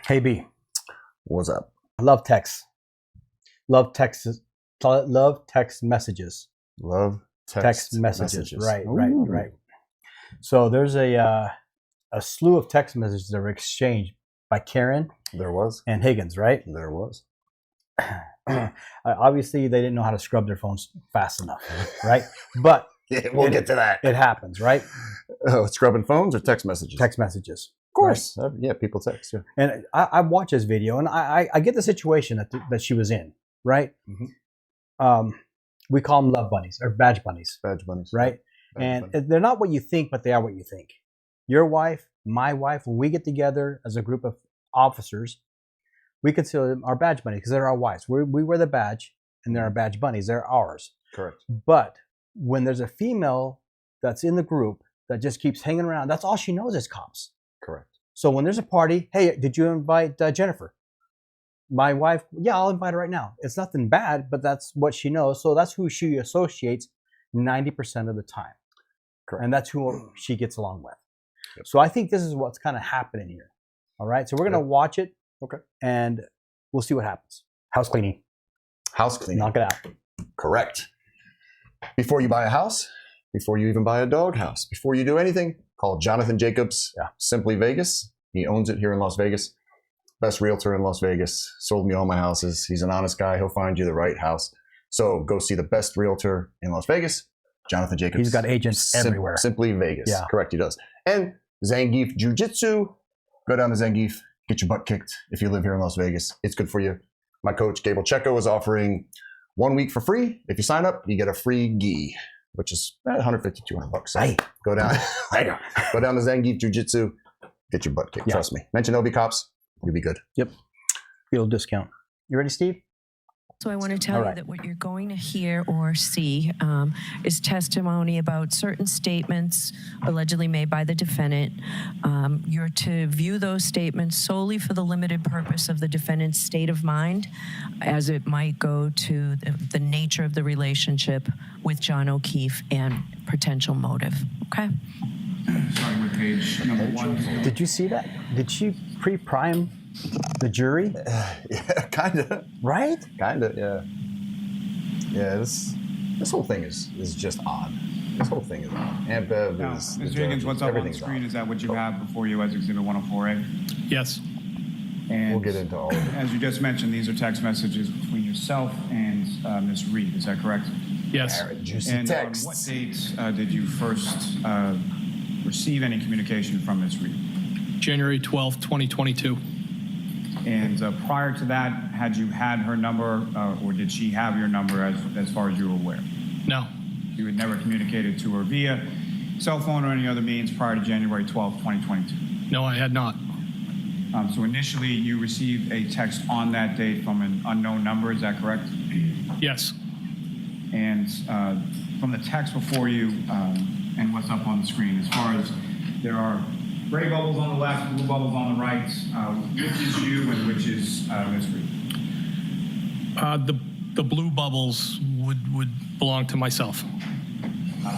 Hey B, What's up? I love texts. Love texts. Love text messages. Love Text messages. Right. Ooh. So there's a slew of text messages that were exchanged by Karen There was. and Higgins, right? There was. Obviously, they didn't know how to scrub their phones fast enough, right? But Yeah, we'll get to that. it happens, right? Scrubbing phones or text messages? Text messages. Of course. Yeah, people text. Yeah. And I watched this video, and I get the situation that she was in, right? Mm-hmm. We call them love bunnies or badge bunnies, Badge bunnies. right? Badge bunny. They're not what you think, but they are what you think. Your wife, my wife, when we get together as a group of officers, we consider them our badge bunnies because they're our wives. We wear the badge, and they're our badge bunnies. They're ours. Correct. But when there's a female that's in the group that just keeps hanging around, that's all she knows is cops. Correct. So when there's a party, hey, did you invite Jennifer? My wife, yeah, I'll invite her right now. It's nothing bad, but that's what she knows. So that's who she associates 90% of the time. Correct. And that's who she gets along with. Yep. So I think this is what's kind of happening here. All right. So we're going to watch it. Okay. And we'll see what happens. House cleaning. House cleaning. Knock it out. Correct. Before you buy a house, before you even buy a dog house, before you do anything, call Jonathan Jacobs, Simply Vegas. He owns it here in Las Vegas. Best realtor in Las Vegas. Sold me all my houses. He's an honest guy. He'll find you the right house. So go see the best realtor in Las Vegas, Jonathan Jacobs. He's got agents everywhere. Simply Vegas. Yeah. Correct, he does. And Zangief Jiu-Jitsu. Go down to Zangief. Get your butt kicked if you live here in Las Vegas. It's good for you. My coach, Gable Checo, is offering 1 week for free. If you sign up, you get a free gi, which is $150, $200. So go down. Go down to Zangief Jiu-Jitsu. Get your butt kicked. Yeah. Trust me. Mention OB Cops. You'll be good. Yep. Little discount. You ready, Steve? So I want to tell you that what you're going to hear or see is testimony about certain statements allegedly made by the defendant. You're to view those statements solely for the limited purpose of the defendant's state of mind, as it might go to the nature of the relationship with John O'Keefe and potential motive. Okay? Starting with page number 1. Did you see that? Did she pre-prime the jury? Yeah, kind of. Right? Kind of, yeah. Yeah, this whole thing is just odd. This whole thing is odd. Aunt Bev Now, is... Mr. Higgins, what's up on the screen? odd. Is that what you have before you as Exhibit 104A? Yes. And We'll get into all of it. as you just mentioned, these are text messages between yourself and Ms. Reed. Is that correct? Yes. Juicy And texts. on what date did you first receive any communication from Ms. Reed? January 12th, 2022. And prior to that, had you had her number, or did she have your number as far as you were aware? No. You had never communicated to her via cell phone or any other means prior to January 12th, 2022? No, I had not. So initially, you received a text on that date from an unknown number, is that correct? Yes. And from the text before you and what's up on the screen, as far as there are gray bubbles on the left, blue bubbles on the right, which is you and which is Ms. Reed? The blue bubbles would belong to myself.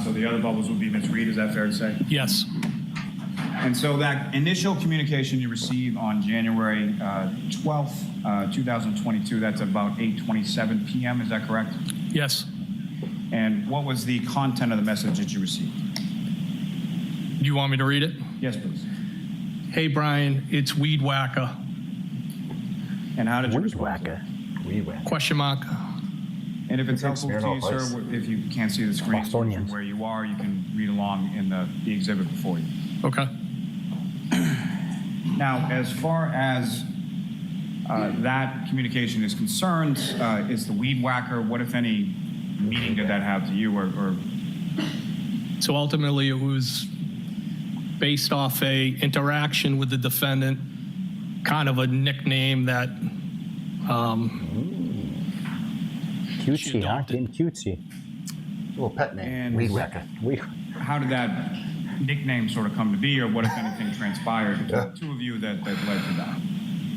So the other bubbles would be Ms. Reed, is that fair to say? Yes. And so that initial communication you received on January 12th, 2022, that's about 8:27 p.m., is that correct? Yes. And what was the content of the message that you received? Do you want me to read it? Yes, please. Hey, Brian, it's Weed Whacker. And how did you Weed respond to it? whacker. We win. Question mark. And if it's helpful to you, Smirnoff Ice. sir, if you can't see the screen Bostonians. where you are, you can read along in the exhibit before you. Okay. Now, as far as that communication is concerned, is the Weed Whacker, what, if any, meaning did that have to you? Or So ultimately, it was based off a interaction with the defendant, kind of a nickname that Cutesy, huh? adopted. Getting cutesy. Little pet name. And- Weed Whacker. how did that nickname sort of come to be, or what, if anything, transpired between the two of you that led to that?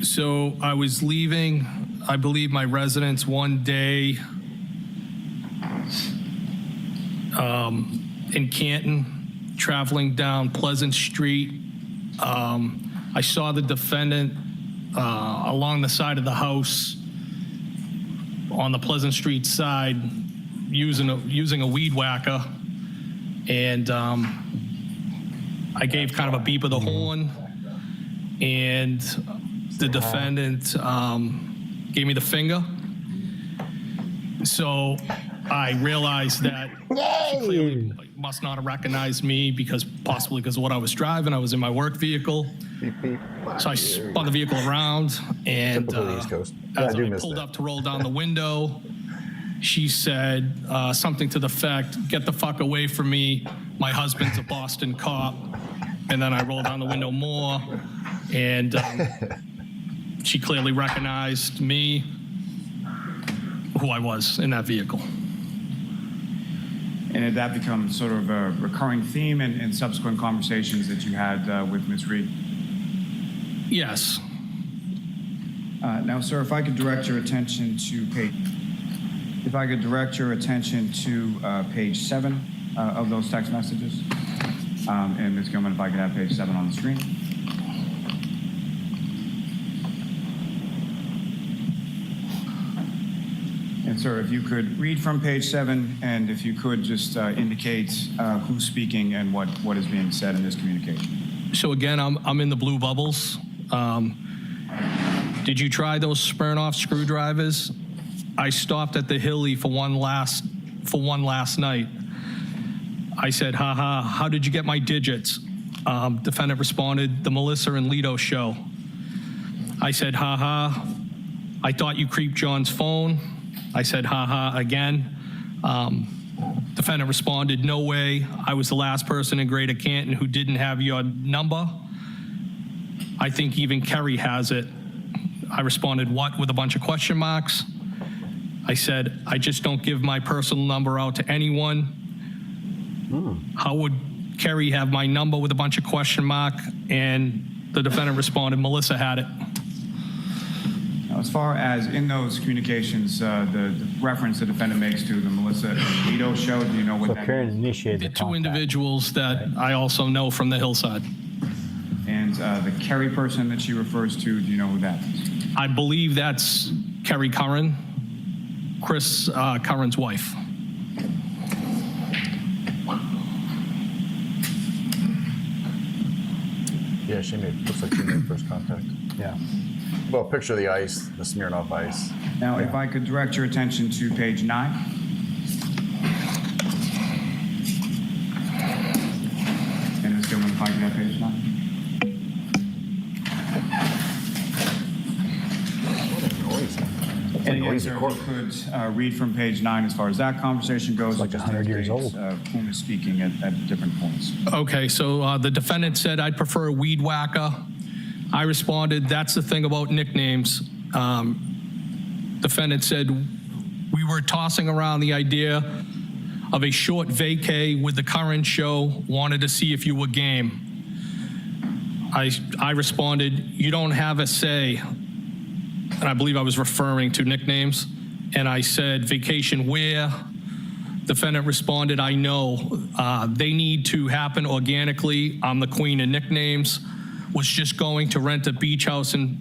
So I was leaving, I believe, my residence one day in Canton, traveling down Pleasant Street. I saw the defendant along the side of the house on the Pleasant Street side using a weed whacker, and I gave kind of a beep of the horn, and the defendant gave me the finger. So I realized that she clearly must not have recognized me possibly because of what I was driving. I was in my work vehicle. So I spun the vehicle around, and as I pulled up to roll down the window, she said something to the effect, "Get the fuck away from me. My husband's a Boston cop." And then I rolled down the window more, and she clearly recognized me, who I was in that vehicle. And had that become sort of a recurring theme in subsequent conversations that you had with Ms. Reed? Yes. Now, sir, if I could direct your attention to page 7 of those text messages. And Ms. Gilman, if I could have page 7 on the screen. And sir, if you could read from page 7, and if you could just indicate who's speaking and what is being said in this communication. So again, I'm in the blue bubbles. Did you try those Smirnoff screwdrivers? I stopped at the Hilly for one last night. I said, haha, how did you get my digits? Defendant responded, the Melissa and Lido show. I said, haha, I thought you creeped John's phone. I said, haha, again. Defendant responded, no way. I was the last person in Greater Canton who didn't have your number. I think even Kerry has it. I responded, what, with a bunch of question marks? I said, I just don't give my personal number out to anyone. How would Kerry have my number with a bunch of question mark? And the defendant responded, Melissa had it. Now, as far as in those communications, the reference the defendant makes to the Melissa and Lido show, do you know what that Karen is? initiated The the two contact. individuals that I also know from the hillside. And the Kerry person that she refers to, do you know who that is? I believe that's Kerry Curran, Chris Curran's wife. Yeah, looks like she made first contact. Yeah. Well, picture the ice, the Smirnoff ice. Now, if I could direct your attention to page 9. And Ms. Gilman, if I could have page 9. And again, sir, if you could read from page 9 as far as that conversation goes. Like 100 years old. Whom is speaking at different points. Okay, so the defendant said, I'd prefer a weed whacker. I responded, that's the thing about nicknames. Defendant said, we were tossing around the idea of a short vacay with the current show, wanted to see if you were game. I responded, you don't have a say. And I believe I was referring to nicknames. And I said, vacation where? Defendant responded, I know. They need to happen organically. I'm the queen of nicknames. Was just going to rent a beach house in,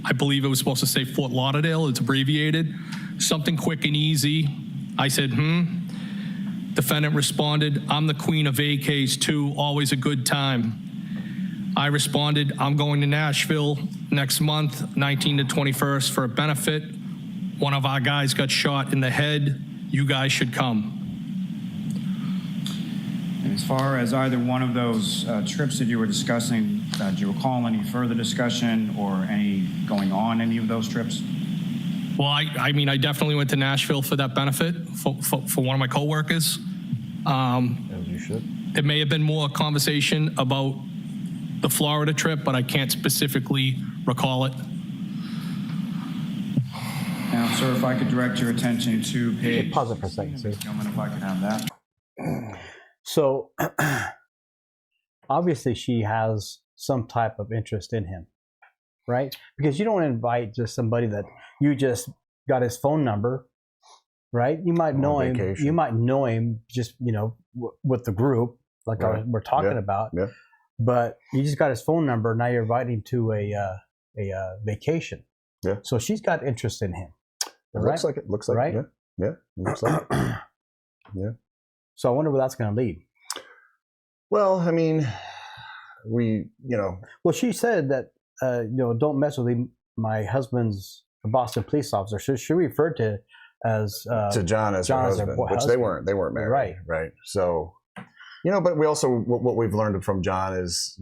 I believe it was supposed to say Fort Lauderdale. It's abbreviated. Something quick and easy. I said, Defendant responded, I'm the queen of vacays too. Always a good time. I responded, I'm going to Nashville next month, 19th to 21st, for a benefit. One of our guys got shot in the head. You guys should come. And as far as either one of those trips that you were discussing, do you recall any further discussion or any going on any of those trips? Well, I mean, I definitely went to Nashville for that benefit for one of my coworkers. As you should. There may have been more conversation about the Florida trip, but I can't specifically recall it. Now, sir, if I could direct your attention to page... Pause it for a second, sir. Gentlemen, if I could have that. So, obviously she has some type of interest in him, right? Because you don't invite just somebody that you just got his phone number, right? You might know him. Vacation. You might know him just, with the group, like Right. we're talking Yeah. about. Yeah. But you just got his phone number. Now you're inviting him to vacation. Yeah. So she's got interest in him. It looks like it. Looks like Right? it. Yeah. It looks like it. Yeah. So I wonder where that's going to lead. Well, I mean, Well, she said that don't mess with my husband's Boston police officer. So she referred to as to John as her husband, which they weren't married. Right. So, but we also, what we've learned from John is,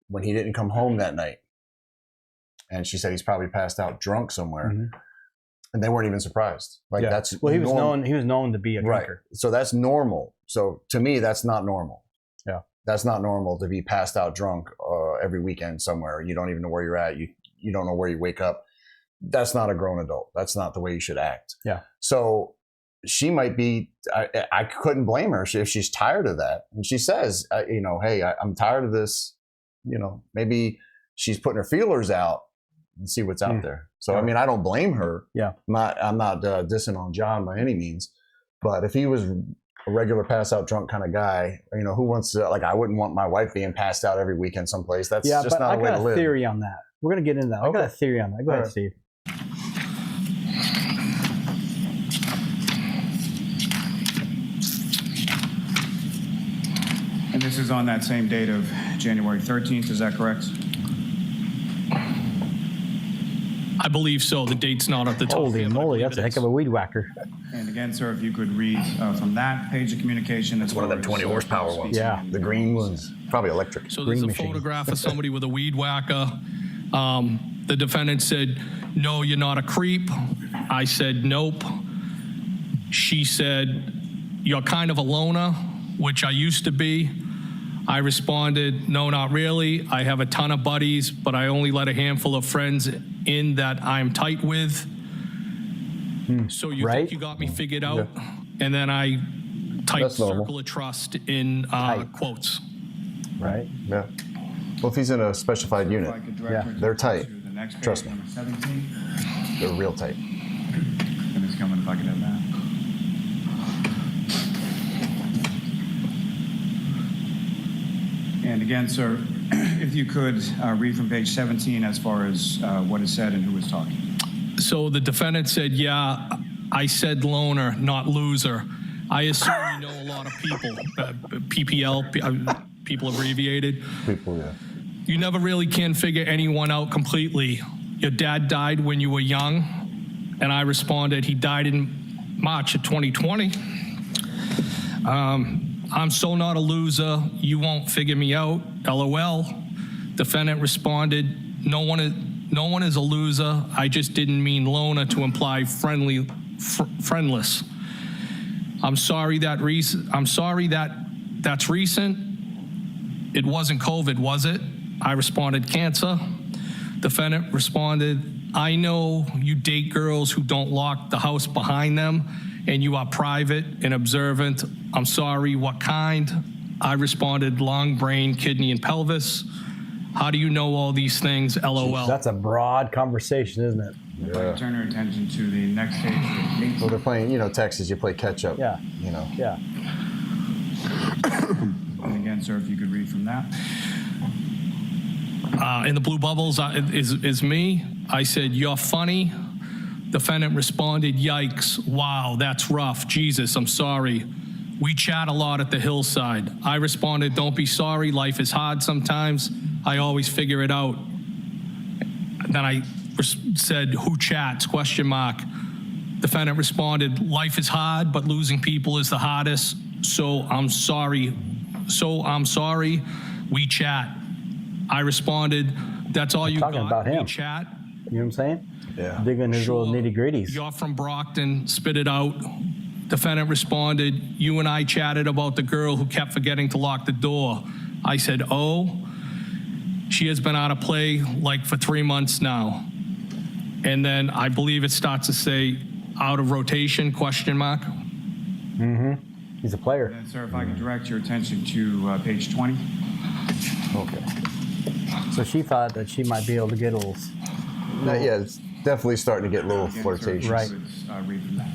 when he didn't come home that night, and she said he's probably passed out drunk somewhere, and they weren't even surprised. Like that's he was known to be a drinker. Right. So that's normal. So to me, that's not normal. Yeah. That's not normal to be passed out drunk every weekend somewhere. You don't even know where you're at. You don't know where you wake up. That's not a grown adult. That's not the way you should act. Yeah. So she might be, I couldn't blame her if she's tired of that. And she says, hey, I'm tired of this. Maybe she's putting her feelers out and see what's out there. So, I mean, I don't blame her. Yeah. I'm not dissing on John by any means. But if he was a regular pass out drunk kind of guy, who wants to, I wouldn't want my wife being passed out every weekend someplace. That's just not a way to live. I got a theory on that. We're going to get into that. Okay. I got a theory on that. Go ahead, Steve. And this is on that same date of January 13th, is that correct? I believe so. The date's not at the top. Holy moly, that's a heck of a weed whacker. And again, sir, if you could read from that page of communication. It's one of them 20 horsepower ones. Yeah. The green ones. Probably electric. So there's a photograph of somebody with a weed whacker. The defendant said, "No, you're not a creep." I said, "Nope." She said, "You're kind of a loner," which I used to be. I responded, "No, not really. I have a ton of buddies, but I only let a handful of friends in that I'm tight with." So you think you got me figured out? Yeah. And then I typed circle of trust in quotes. Right. Yeah. Well, if he's in a specified unit, they're tight. Trust me. 17. They're real tight. And it's coming if I could have that. And again, sir, if you could read from page 17 as far as what is said and who is talking. So the defendant said, "Yeah, I said loner, not loser. I assume you know a lot of people, PPL, people abbreviated. People, yeah. You never really can figure anyone out completely. Your dad died when you were young." And I responded, "He died in March of 2020. I'm so not a loser. You won't figure me out. LOL. Defendant responded, no one is a loser. I just didn't mean loner to imply friendless. I'm sorry that's recent. It wasn't COVID, was it?" I responded, "Cancer." Defendant responded, "I know you date girls who don't lock the house behind them, and you are private and observant. I'm sorry, what kind?" I responded, "Lung, brain, kidney, and pelvis. How do you know all these things? LOL. That's a broad conversation, isn't it? Yeah. Turn your attention to the next page. Well, they're playing, Texas, you play catch up. Yeah. Yeah. And again, sir, if you could read from that. In the blue bubbles is me. I said, "You're funny." Defendant responded, "Yikes. Wow, that's rough. Jesus, I'm sorry. We chat a lot at the hillside." I responded, "Don't be sorry. Life is hard sometimes. I always figure it out." Then I said, "Who chats? ? Defendant responded, "Life is hard, but losing people is the hardest. So I'm sorry. We chat." I responded, "That's all you got? About him. We chat?" You know what I'm saying? Yeah. Digging his little nitty gritties. "You're from Brockton, spit it out." Defendant responded, "You and I chatted about the girl who kept forgetting to lock the door." I said, "Oh, she has been out of play for 3 months now." And then I believe it starts to say out of rotation, ? Mm-hmm. He's a player. And sir, if I could direct your attention to page 20. Okay. So she thought that she might be able to get a little. Yeah, it's definitely starting to get a little flirtation. Right. Read from that.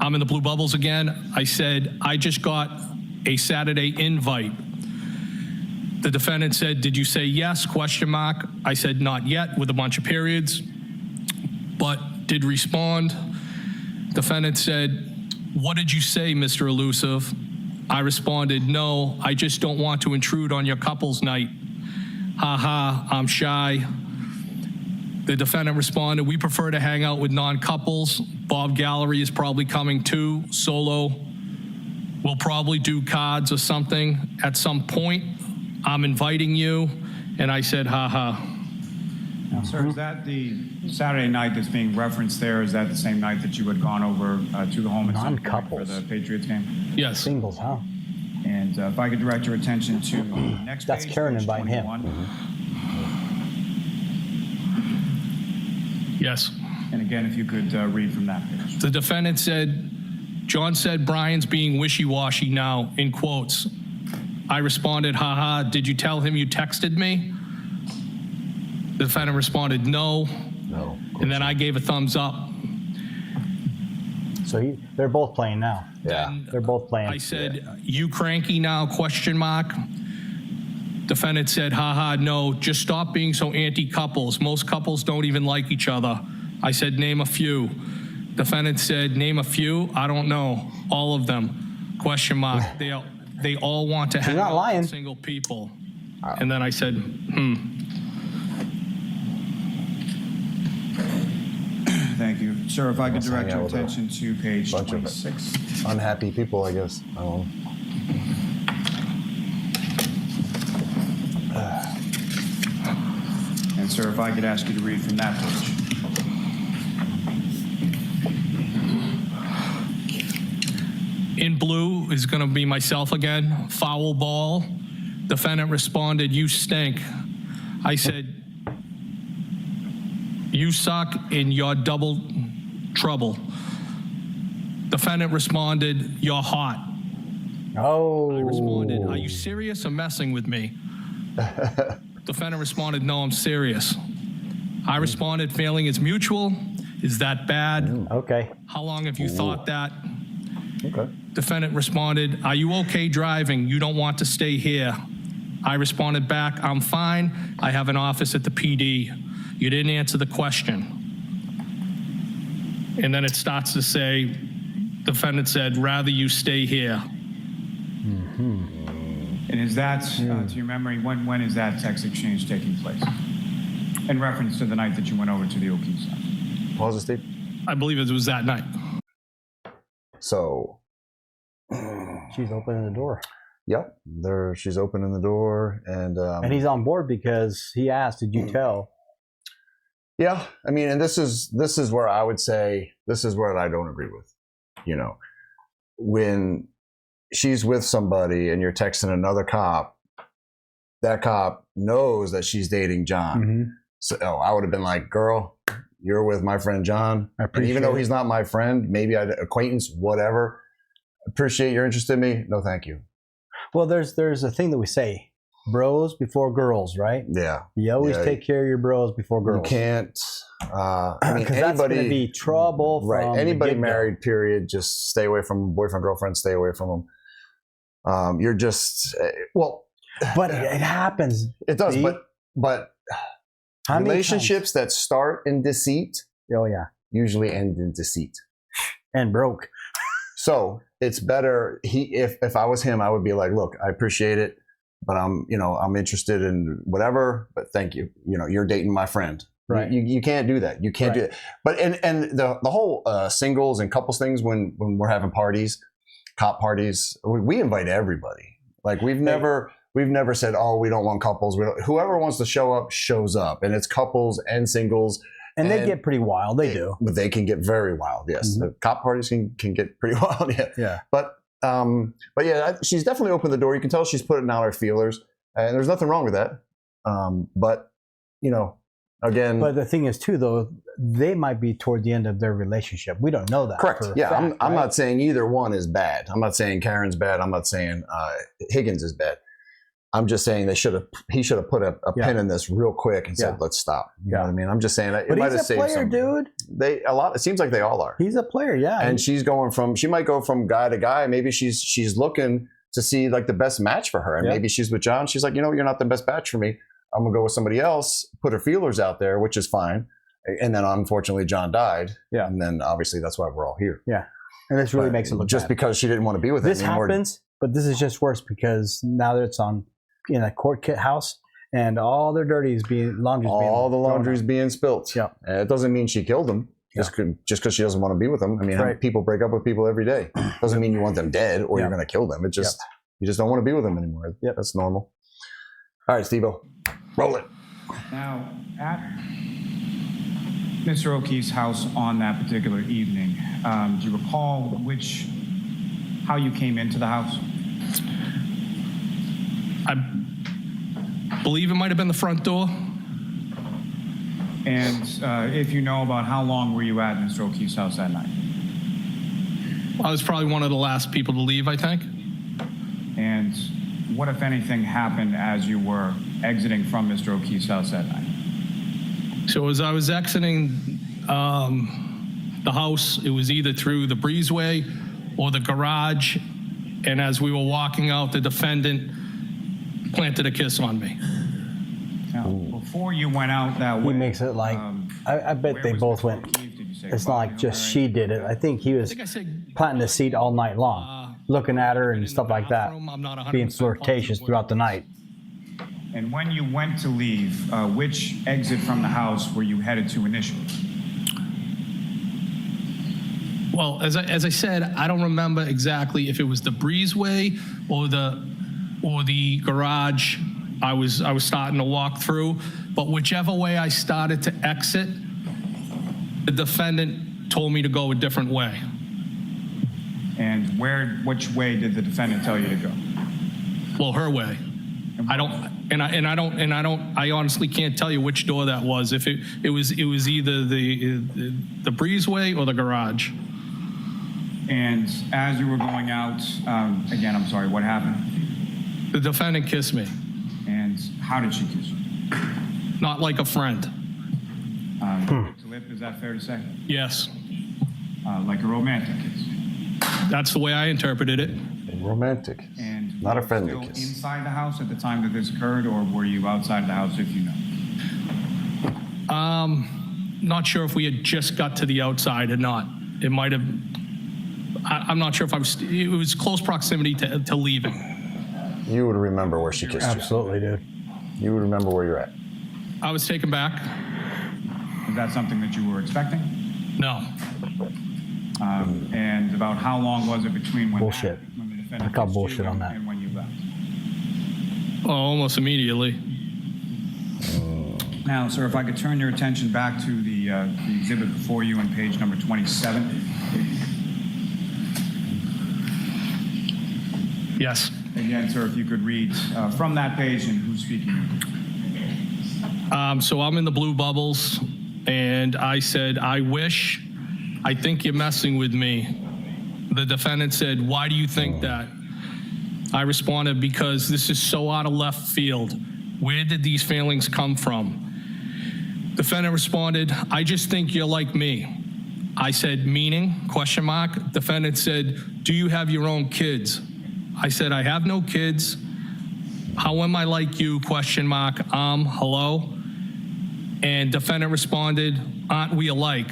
I'm in the blue bubbles again. I said, "I just got a Saturday invite. The defendant said, "Did you say yes?" ? I said, "Not yet," with a bunch of periods, but did respond. Defendant said, "What did you say, Mr. Elusive?" I responded, "No, I just don't want to intrude on your couple's night. Ha, I'm shy." The defendant responded, "We prefer to hang out with non-couples. Bob Gallery is probably coming too, solo. We'll probably do cards or something at some point. I'm inviting you." And I said, ha. Now, sir, is that the Saturday night that's being referenced there? Is that the same night that you had gone over to the home at some point for Non-couples. the Patriots game? Yes. Singles, huh? And if I could direct your attention to the next That's page, Karen page inviting him. 21. Yes. And again, if you could read from that page. The defendant said, "John said Brian's being wishy-washy now," in quotes. I responded, ha, did you tell him you texted me? The defendant responded, no. No. And then I gave a thumbs up. So they're both playing now. Yeah. They're both playing. I said, "You cranky now, ? Defendant said, ha, no, just stop being so anti-couples. Most couples don't even like each other. I said, name a few. Defendant said, name a few? I don't know. All of them, ? They all want to hang not out lying. with single people. And then I said, Thank you. Sir, if I could Let's direct hang your out with a attention to page bunch of 26. Unhappy people, I guess. I don't know. And sir, if I could ask you to read from that page. in blue is going to be myself again. Foul ball. Defendant responded, you stink. I said, you suck and you're double trouble. Defendant responded, you're hot. Oh. I responded, are you serious or messing with me? Defendant responded, no, I'm serious. I responded, failing is mutual. Is that bad? Okay. How long have you thought that? Okay. Defendant responded, are you okay driving? You don't want to stay here. I responded back, I'm fine. I have an office at the PD. You didn't answer the question. And then it starts to say, defendant said, rather you stay here. And is that, to your memory, when is that text exchange taking place? In reference to the night that you went over to the O'Keefe's house. Pause it, Steve. I believe it was that night. So, She's opening the door. yep, there. She's opening the door, And he's on board because he asked, did you tell? yeah, I mean, and this is where I would say this is where I don't agree with. You know, when she's with somebody and you're texting another cop, that cop knows that she's dating John. Mm-hmm. So I would have been like, girl, you're with my friend John. I And appreciate even though it. he's not my friend, maybe I'd acquaintance, whatever. Appreciate you're interested in me. No, thank you. Well, there's a thing that we say, bros before girls, right? Yeah. You always Yeah. take care of your bros before You girls. can't, I mean, Because that's going to anybody, be trouble from right. the Anybody get-go. married, period, just stay away from them. Boyfriend, girlfriend, stay away from them. You're just, well, But it happens. it does, See? but How many relationships that start in deceit times? Oh, yeah. usually end in deceit. And broke. So it's better. If I was him, I would be like, look, I appreciate it, but I'm interested in whatever, but thank you. You're dating my friend. Right. You can't do that. You can't do Right. that. But and the whole singles and couples things when we're having parties, cop parties, we invite everybody. Like we've never said, oh, we don't want couples. Whoever wants to show up shows up, and it's couples and singles. And they get pretty wild. They do. But they can get very wild. Yes, Mm-hmm. The cop parties can get pretty wild. Yeah. Yeah. But yeah, she's definitely opened the door. You can tell she's putting out her feelers, and there's nothing wrong with that. But again, But the thing is, too, though, they might be toward the end of their relationship. We don't know that. correct. for a Yeah, fact, I'm right? not saying either one is bad. I'm not saying Karen's bad. I'm not saying Higgins is bad. I'm just saying he should have put a pin in this real quick and said, Yeah. let's stop. You know Yeah. what I mean? I'm just saying it But might have he's a saved player, some. dude. It seems like they all are. He's a player, yeah. And she might go from guy to guy. Maybe she's looking to see like the best match for her. And maybe she's with John. She's like, you know, you're not the best match for me. I'm going to go with somebody else, put her feelers out there, which is fine. And then unfortunately, John died. Yeah. And then obviously that's why we're all here. Yeah. And this really makes it look just bad. Because she didn't want to be with him. This happens, but this is just worse because now that it's on in a court house and all their laundry's being the laundry's being spilt. Yeah. And it doesn't mean she killed him. Just because she doesn't want to be with them. I mean, people break up with people every day. Doesn't mean you want them dead or you're going to kill them. It just you just don't want to be with them anymore. Yeah, that's normal. All right, Steve-O, roll it. Now, at Mr. O'Keefe's house on that particular evening, do you recall how you came into the house? I believe it might have been the front door. And if you know about how long were you at Mr. O'Keefe's house that night? I was probably one of the last people to leave, I think. And what, if anything, happened as you were exiting from Mr. O'Keefe's house that night? So as I was exiting the house, it was either through the breezeway or the garage. And as we were walking out, the defendant planted a kiss on me. Now, before you went out that way, he makes it like I bet they both went. It's not like just she did it. I think he was planting the seed all night long, looking at her and stuff like that, being flirtatious throughout the night. And when you went to leave, which exit from the house were you headed to initially? Well, as I said, I don't remember exactly if it was the breezeway or the garage. I was starting to walk through, but whichever way I started to exit, the defendant told me to go a different way. And which way did the defendant tell you to go? Well, her way. I honestly can't tell you which door that was. If it was either the breezeway or the garage. And as you were going out, again, I'm sorry, what happened? The defendant kissed me. And how did she kiss you? Not like a friend. Lip to lip, is that fair to say? Yes. Like a romantic kiss? That's the way I interpreted it. Romantic. And not a friendly still kiss. Inside the house at the time that this occurred, or were you outside the house, if you know? Not sure if we had just got to the outside or not. It might have. I'm not sure if I was. It was close proximity to leaving. You would remember where she kissed you. Absolutely, dude. You would remember where you're at. I was taken back. Is that something that you were expecting? No. And about how long was it between when bullshit? When the defendant I call kissed bullshit you on that. And when you left? Almost immediately. Now, sir, if I could turn your attention back to the exhibit before you on page number 27. Yes. Again, sir, if you could read from that page and who's speaking. So I'm in the blue bubbles, and I said, I think you're messing with me. The defendant said, why do you think that? I responded, because this is so out of left field. Where did these feelings come from? Defendant responded, I just think you're like me. I said, meaning, question mark. Defendant said, do you have your own kids? I said, I have no kids. How am I like you, question mark, hello? And defendant responded, aren't we alike?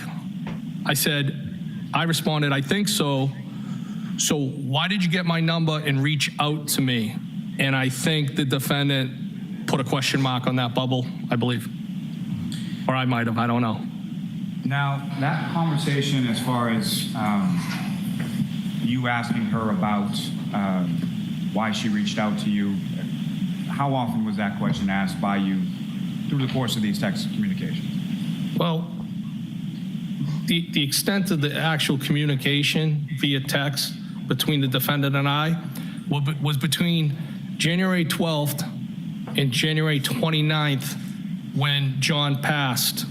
I responded, I think so. So why did you get my number and reach out to me? And I think the defendant put a question mark on that bubble, I believe. Or I might have, I don't know. Now, that conversation as far as you asking her about why she reached out to you, how often was that question asked by you through the course of these text communications? Well, the extent of the actual communication via text between the defendant and I was between January 12th and January 29th when John passed.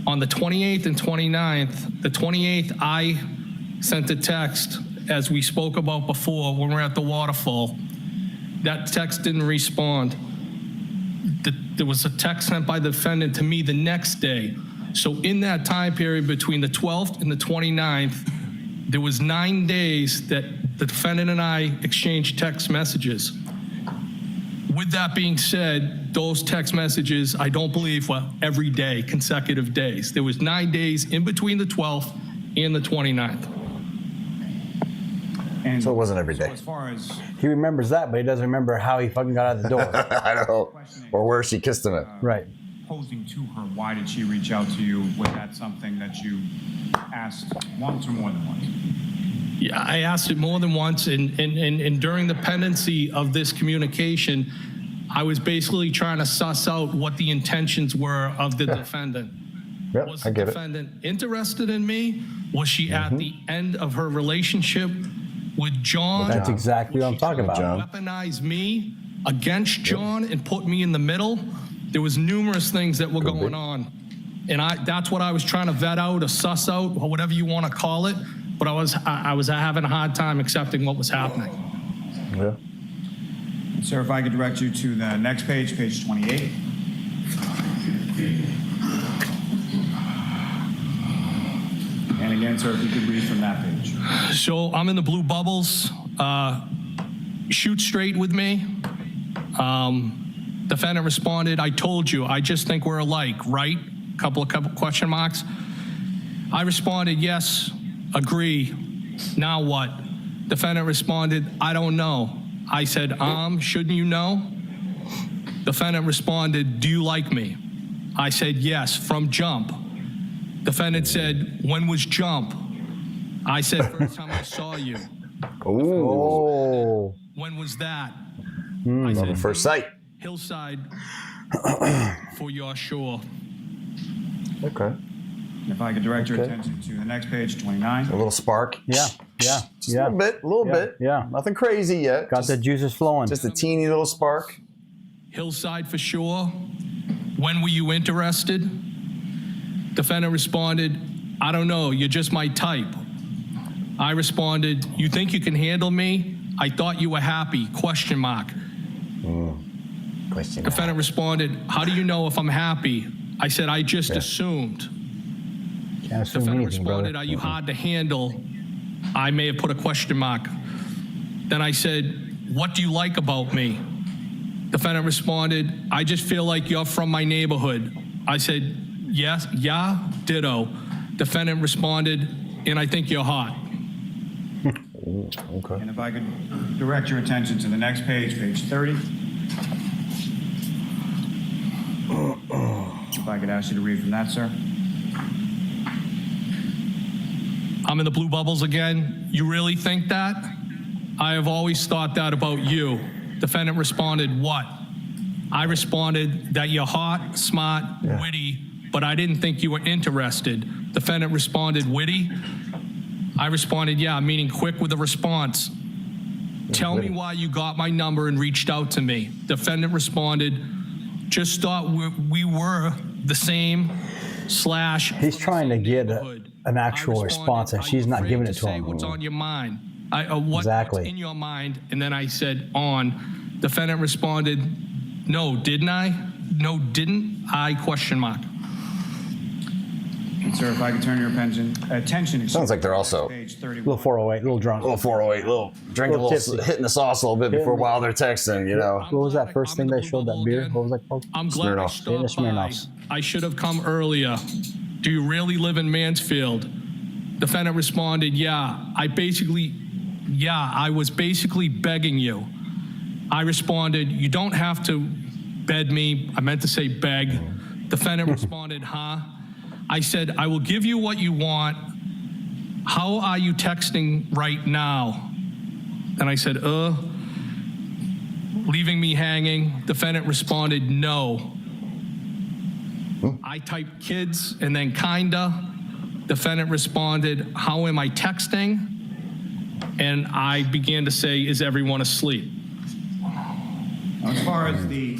On the 28th and 29th, the 28th, I sent a text, as we spoke about before when we were at the waterfall. That text didn't respond. There was a text sent by the defendant to me the next day. So in that time period between the 12th and the 29th, there was 9 days that The defendant and I exchanged text messages. With that being said, those text messages, I don't believe were every day, consecutive days. There was 9 days in between the 12th and the 29th. And So it wasn't every day. So as far as He remembers that, but he doesn't remember how he fucking got out of the door. I know. Or where she kissed him at. Right. posing to her, why did she reach out to you? Was that something that you asked once or more than once? Yeah, I asked it more than once, and during the pendency of this communication, I was basically trying to suss out what the intentions were of the defendant. Yep, Was I the get it. defendant interested in me? Was she at the end of her relationship with John? That's exactly what I'm talking about. John. Weaponize me against John and put me in the middle? There was numerous things that were going on. And that's what I was trying to vet out or suss out, or whatever you want to call it. But I was having a hard time accepting what was happening. Yeah. Sir, if I could direct you to the next page, page 28. And again, sir, if you could read from that page. So I'm in the blue bubbles. Shoot straight with me. Defendant responded, I told you, I just think we're alike, right? Couple question marks. I responded, yes, agree. Now what? Defendant responded, I don't know. I said, shouldn't you know? Defendant responded, do you like me? I said, yes, from jump. Defendant said, when was jump? I said, first time I saw you. Oh. When was that? I Love said, at first sight. Hillside for your shore. Okay. If I could direct your attention to the next page, 29. A little spark. Yeah. Just a little bit. Yeah. Nothing crazy yet. Got the juices flowing. Just a teeny little spark. Hillside for sure. When were you interested? Defendant responded, I don't know, you're just my type. I responded, you think you can handle me? I thought you were happy, question mark. Question. Defendant responded, how do you know if I'm happy? I said, I just assumed. Can't assume Defendant anything, responded, brother. are you hard to handle? I may have put a question mark. Then I said, what do you like about me? Defendant responded, I just feel like you're from my neighborhood. I said, yes, yeah, ditto. Defendant responded, and I think you're hot. Okay. And if I could direct your attention to the next page, page 30. If I could ask you to read from that, sir. I'm in the blue bubbles again. You really think that? I have always thought that about you. Defendant responded, what? I responded that you're hot, smart, witty, but I didn't think you were interested. Defendant responded, witty? I responded, yeah, meaning quick with a response. Tell me why you got my number and reached out to me. Defendant responded, just thought we were the same / He's trying to get an actual response, and she's not giving it to him. What's on your mind? What's in your mind? And then I said, on. Defendant responded, no, didn't I? No, didn't I? Question mark. And sir, if I could turn your attention. Sounds like they're also Page 31. Little 408, little drunk. little 408, little drink a Little little, tipsy. hitting the sauce a little bit before while they're texting, you know. What was that first thing they showed, that beer? What was that called? I'm glad I Smirnoff. stopped by. Smirnoffs. I should have come earlier. Do you really live in Mansfield? Defendant responded, yeah. I was basically begging you. I responded, you don't have to beg me. I meant to say beg. Defendant responded, huh? I said, I will give you what you want. How are you texting right now? And I said, leaving me hanging. Defendant responded, no. I typed kids and then kinda. Defendant responded, how am I texting? And I began to say, is everyone asleep? As far as the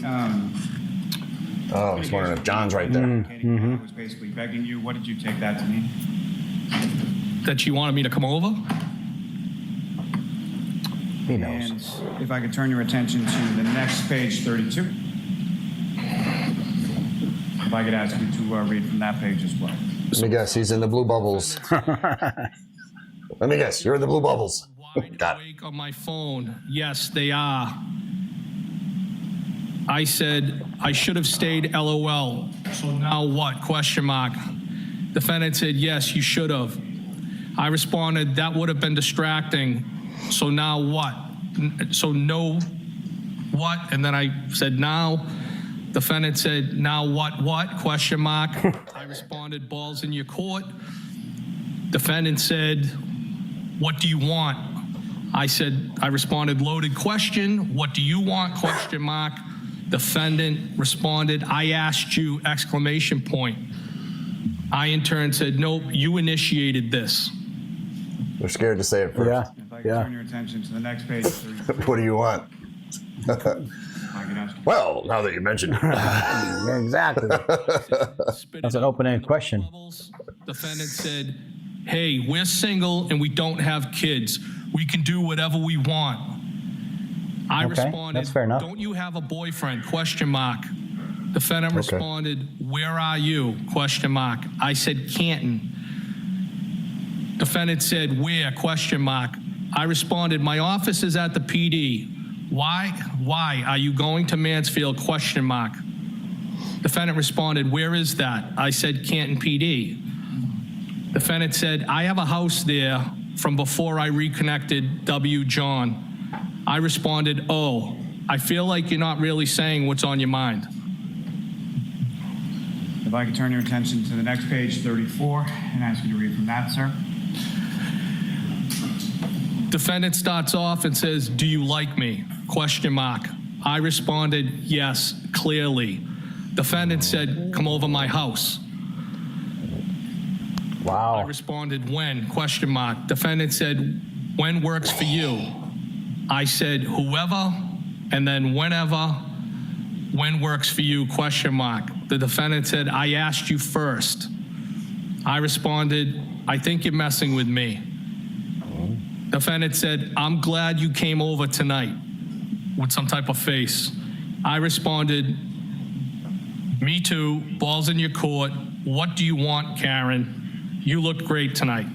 I was wondering if John's right there. I was basically begging you, what did you take that to mean? That she wanted me to come over? He knows. And if I could turn your attention to the next page, 32. If I could ask you to read from that page as well. Let me guess, he's in the blue bubbles. Let me guess, you're in the blue bubbles. Why Wide awake on my phone. Yes, they are. I said, I should have stayed, LOL. So now what? Question mark. Defendant said, yes, you should have. I responded, that would have been distracting. So now what? So no, what? And then I said, now. Defendant said, now what? Question mark. I responded, balls in your court. Defendant said, what do you want? I responded, loaded question. What do you want? Question mark. Defendant responded, I asked you, exclamation point. I in turn said, nope, you initiated this. They're scared to say it first. Yeah. If I could turn your attention to the next page. 33. What do you want? I could ask you. Well, now that you mentioned it. Yeah, exactly. That's an open-ended question. Defendant said, hey, we're single and we don't have kids. We can do whatever we want. I Okay, responded, that's fair enough. don't you have a boyfriend? Question mark. Defendant responded, where are you? Question mark. I said, Canton. Defendant said, where? Question mark. I responded, my office is at the PD. Why? Are you going to Mansfield? Question mark. Defendant responded, where is that? I said, Canton PD. Defendant said, I have a house there from before I reconnected W. John. I responded, oh, I feel like you're not really saying what's on your mind. If I could turn your attention to the next page, 34, and ask you to read from that, sir. Defendant starts off and says, do you like me? Question mark. I responded, yes, clearly. Defendant said, come over my house. I Wow. responded, when? Question mark. Defendant said, when works for you? I said, whoever, and then whenever, when works for you? Question mark. The defendant said, I asked you first. I responded, I think you're messing with me. Defendant said, I'm glad you came over tonight, with some type of face. I responded, me too, balls in your court. What do you want, Karen? You looked great tonight.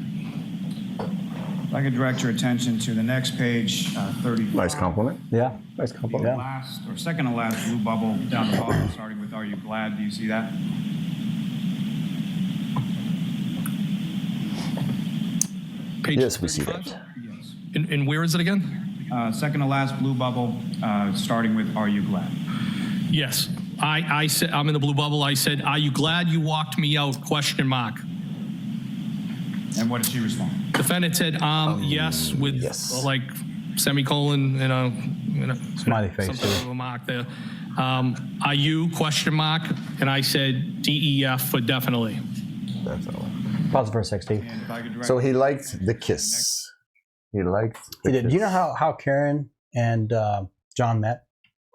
If I could direct your attention to the next page, 35. Nice compliment. Yeah. Nice couple. The Yeah. last, or second to last blue bubble down the bottom, starting with, are you glad? Do you see that? Page Yes, we see 35? that. Yes. And where is it again? Second to last blue bubble, starting with, are you glad? Yes. I said, I'm in the blue bubble. I said, are you glad you walked me out? Question mark. And what did she respond? Defendant said, yes, with yes. like semicolon and a Smiley face, some type too. of a mark there. Are you? Question mark. And I said, DEF for definitely. Definitely. Pause for a sec, Steve. And if I could direct So he liked the kiss. He liked the He did. kiss. Do you know how Karen and John met?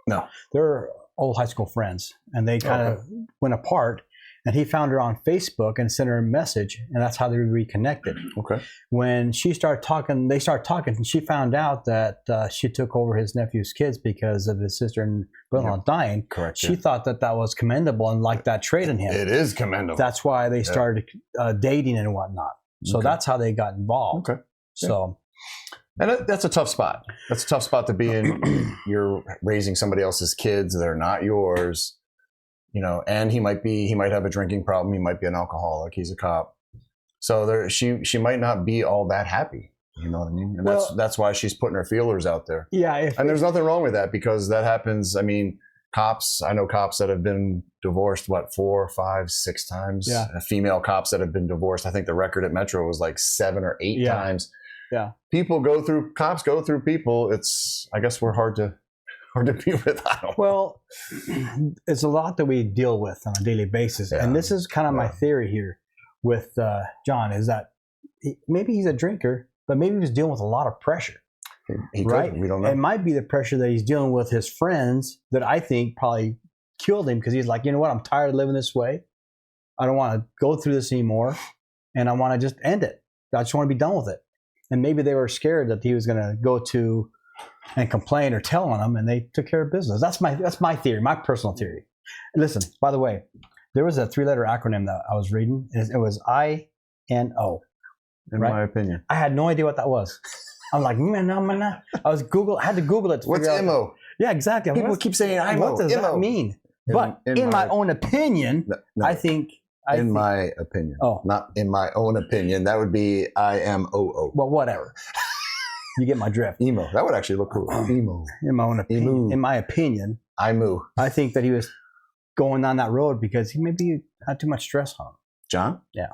No. They're old high school friends, and they kind of went apart. And he found her on Facebook and sent her a message, and that's how they reconnected. Okay. When she started talking, they started talking, and she found out that she took over his nephew's kids because of his sister and brother-in-law dying. Correct. She thought that was commendable and liked that trait in him. It is commendable. That's why they started dating and whatnot. So that's how they got involved. Okay. So And that's a tough spot. That's a tough spot to be in. You're raising somebody else's kids. They're not yours. You know, and he might have a drinking problem. He might be an alcoholic. He's a cop. So she might not be all that happy. You know what I mean? And that's why she's putting her feelers out there. yeah, And there's nothing wrong with that, because that happens. I mean, I know cops that have been divorced, 4, 5, 6 times. Yeah. Female cops that have been divorced. I think the record at Metro was like 7 or 8 times. Yeah. Cops go through people. I guess we're hard to be with. I don't know. Well, it's a lot that we deal with on a daily basis. Yeah. And this is kind of my theory here with John, is that maybe he's a drinker, but maybe he was dealing with a lot of pressure. He could. Right? We don't know. It might be the pressure that he's dealing with his friends that I think probably killed him, because he's like, you know what, I'm tired of living this way. I don't want to go through this anymore, and I want to just end it. I just want to be done with it. And maybe they were scared that he was going to go to and complain or tell on them, and they took care of business. That's my theory, my personal theory. And listen, by the way, there was a 3-letter acronym that I was reading. It was INO. in right? my opinion. I had no idea what that was. I'm like, I had to Google it to What's figure out. IMO? Yeah, exactly. People keep saying IMO. What does that IMO. mean? But in my own opinion, No, I think. my opinion. Oh. Not in my own opinion. That would be IMOO. Well, whatever. You get my drift. Emo. That would actually look cool. Emo. In my own opinion, Emu. in my opinion, IMO. I think that he was going down that road because he maybe had too much stress on him. John? Yeah.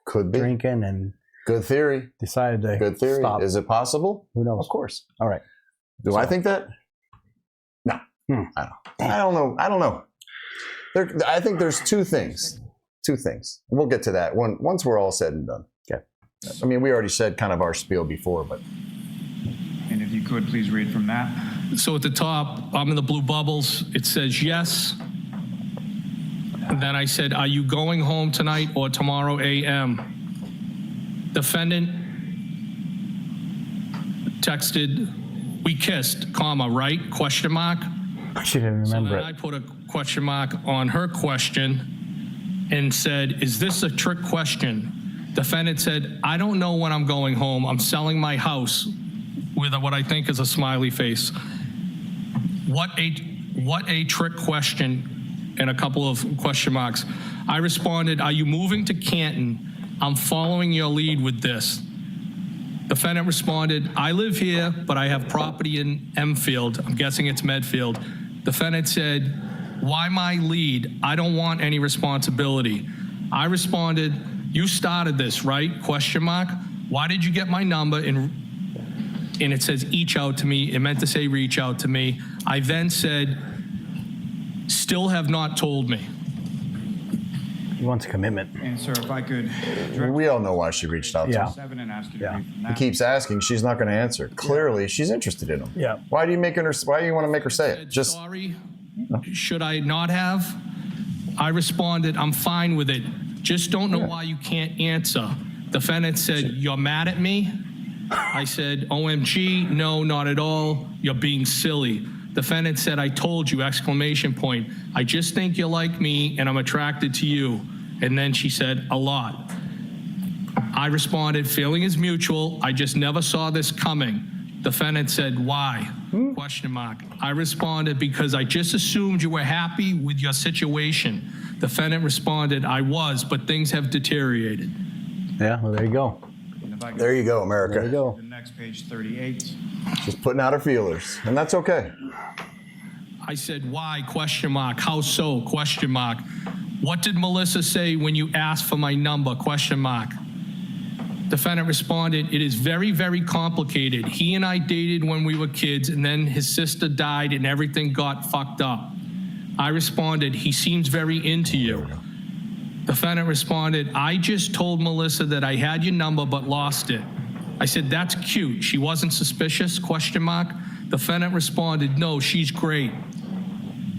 Could be. Drinking and Good theory. decided to Good theory. stop. Is it possible? Who knows? Of course. All right. Do I think that? No. I don't know. I don't know. I think there's two things. We'll get to that once we're all said and done. Okay. I mean, we already said kind of our spiel before, but. And if you could, please read from that. So at the top, I'm in the blue bubbles. It says yes. And then I said, are you going home tonight or tomorrow a.m.? Defendant texted, we kissed, comma, right? Question mark. She didn't So remember then I it. put a question mark on her question and said, is this a trick question? Defendant said, I don't know when I'm going home. I'm selling my house, with what I think is a smiley face. What a trick question, and a couple of question marks. I responded, are you moving to Canton? I'm following your lead with this. Defendant responded, I live here, but I have property in Enfield. I'm guessing it's Medfield. Defendant said, why my lead? I don't want any responsibility. I responded, you started this, right? Question mark. Why did you get my number? And it says each out to me. It meant to say reach out to me. I then said, still have not told me. He wants a commitment. And sir, if I could direct We all know why she reached out to Yeah. him. 7 and ask you to Yeah. read from He that. keeps asking. She's not going to answer. Clearly, she's interested in him. Yeah. Why do you want to make her say it? Said, Just sorry, should I not have? I responded, I'm fine with it. Just don't know why you can't answer. Defendant said, you're mad at me? I said, OMG, no, not at all. You're being silly. Defendant said, I told you, exclamation point. I just think you like me and I'm attracted to you. And then she said, a lot. I responded, feeling is mutual. I just never saw this coming. Defendant said, why? Question mark. I responded, because I just assumed you were happy with your situation. Defendant responded, I was, but things have deteriorated. Yeah, well, there you go. And if I could there you go, America. There you go. the next page 38. Just putting out her feelers, and that's okay. I said, why? Question mark. How so? Question mark. What did Melissa say when you asked for my number? Question mark. Defendant responded, it is very, very complicated. He and I dated when we were kids, and then his sister died and everything got fucked up. I responded, he seems very into you. Defendant responded, I just told Melissa that I had your number but lost it. I said, that's cute. She wasn't suspicious? Question mark. Defendant responded, no, she's great.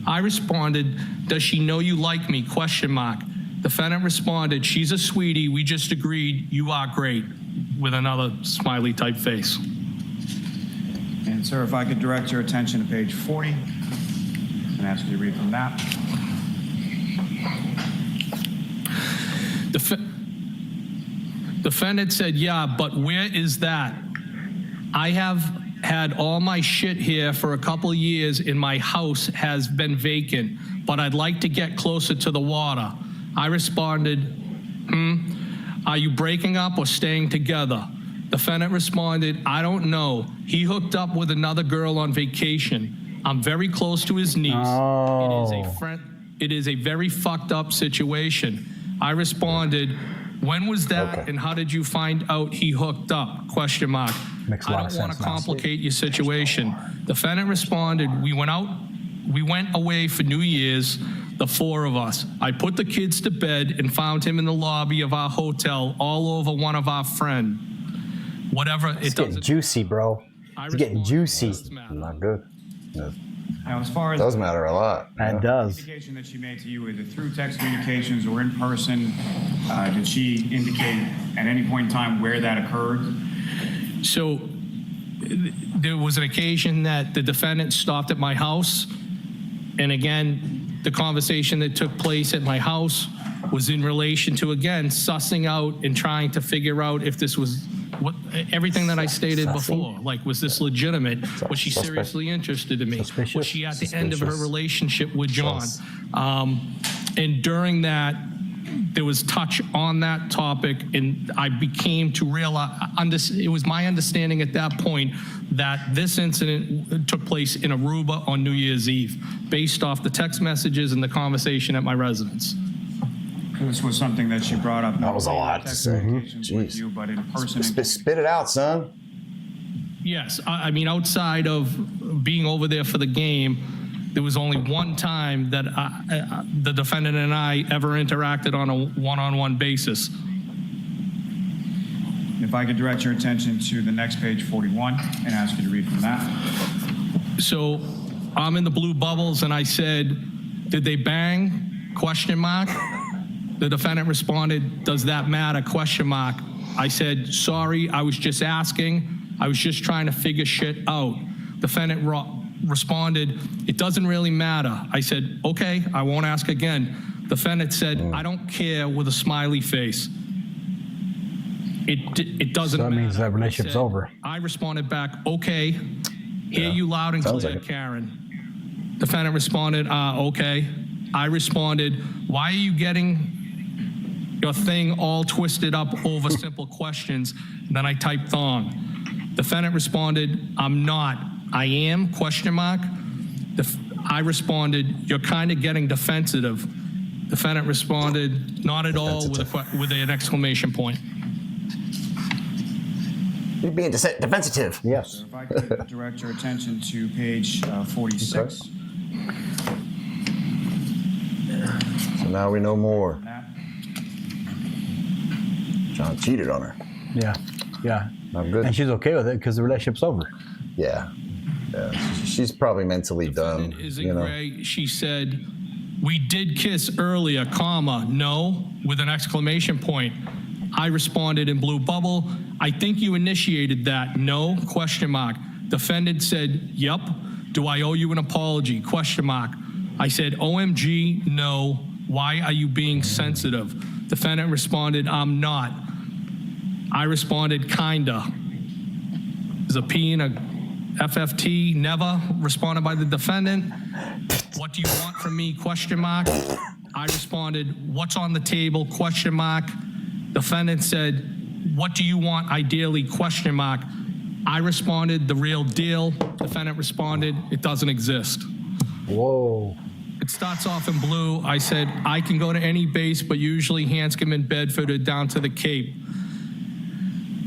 I responded, does she know you like me? Question mark. Defendant responded, she's a sweetie. We just agreed you are great, with another smiley type face. And sir, if I could direct your attention to page 40 and ask you to read from that. Defendant said, yeah, but where is that? I have had all my shit here for a couple of years and my house has been vacant, but I'd like to get closer to the water. I responded, are you breaking up or staying together? Defendant responded, I don't know. He hooked up with another girl on vacation. I'm very close to his niece. Oh. It is a very fucked up situation. I responded, when was that Okay. and how did you find out he hooked up? Question mark. Makes a I lot don't of want sense to now. complicate your situation. Defendant responded, we went away for New Year's, the four of us. I put the kids to bed and found him in the lobby of our hotel all over one of our friend. Whatever, it It's getting doesn't. juicy, bro. I It's getting responded, juicy. "Doesn't matter." Not good. It Now, as far as does matter a lot. It does. indication that she made to you, either through text communications or in person, did she indicate at any point in time where that occurred? So there was an occasion that the defendant stopped at my house. And again, the conversation that took place at my house was in relation to, again, sussing out and trying to figure out if this was what everything that I stated before. Like, was this legitimate? Was she seriously interested in me? Suspicious. Was she at the end of her relationship with John? And during that, there was touch on that topic, and I became to realize, it was my understanding at that point that this incident took place in Aruba on New Year's Eve, based off the text messages and the conversation at my residence. This was something that she brought up. That was a lot to say. With you, but in person. Spit it out, son. Yes, I mean, outside of being over there for the game, there was only one time that the defendant and I ever interacted on a one-on-one basis. If I could direct your attention to the next page, 41, and ask you to read from that. So I'm in the blue bubbles, and I said, "Did they bang?" Question mark. The defendant responded, "Does that matter?" Question mark. I said, "Sorry, I was just asking. I was just trying to figure shit out." Defendant responded, "It doesn't really matter." I said, "Okay, I won't ask again." Defendant said, "I don't care," with a smiley face. It doesn't matter. So that means that relationship's over. I responded back, "Okay, hear you loud and Sounds clear, like it. Karen." Defendant responded, "Okay." I responded, "Why are you getting your thing all twisted up over simple questions?" And then I typed thong. Defendant responded, "I'm not." "I am?" Question mark. I responded, "You're kind of getting defensive." Defendant responded, "Not at all," with an exclamation point. You're being defensive. Yes. If I could direct your attention to page 46. So now we know more. That. John cheated on her. Yeah. Not good. And she's okay with it because the relationship's over. Yeah. She's probably mentally done. Isn't Gray? She said, "We did kiss earlier, comma, no," with an exclamation point. I responded in blue bubble, "I think you initiated that, no?" Question mark. Defendant said, "Yep. Do I owe you an apology?" Question mark. I said, "OMG, no. Why are you being sensitive?" Defendant responded, "I'm not." I responded, "Kinda." There's a P and a FFT, never, responded by the defendant. "What do you want from me?" Question mark. I responded, "What's on the table?" Question mark. Defendant said, "What do you want ideally?" Question mark. I responded, "The real deal." Defendant responded, "It doesn't exist." Whoa. It starts off in blue. I said, "I can go to any base, but usually Hanscom and Bedford are down to the Cape."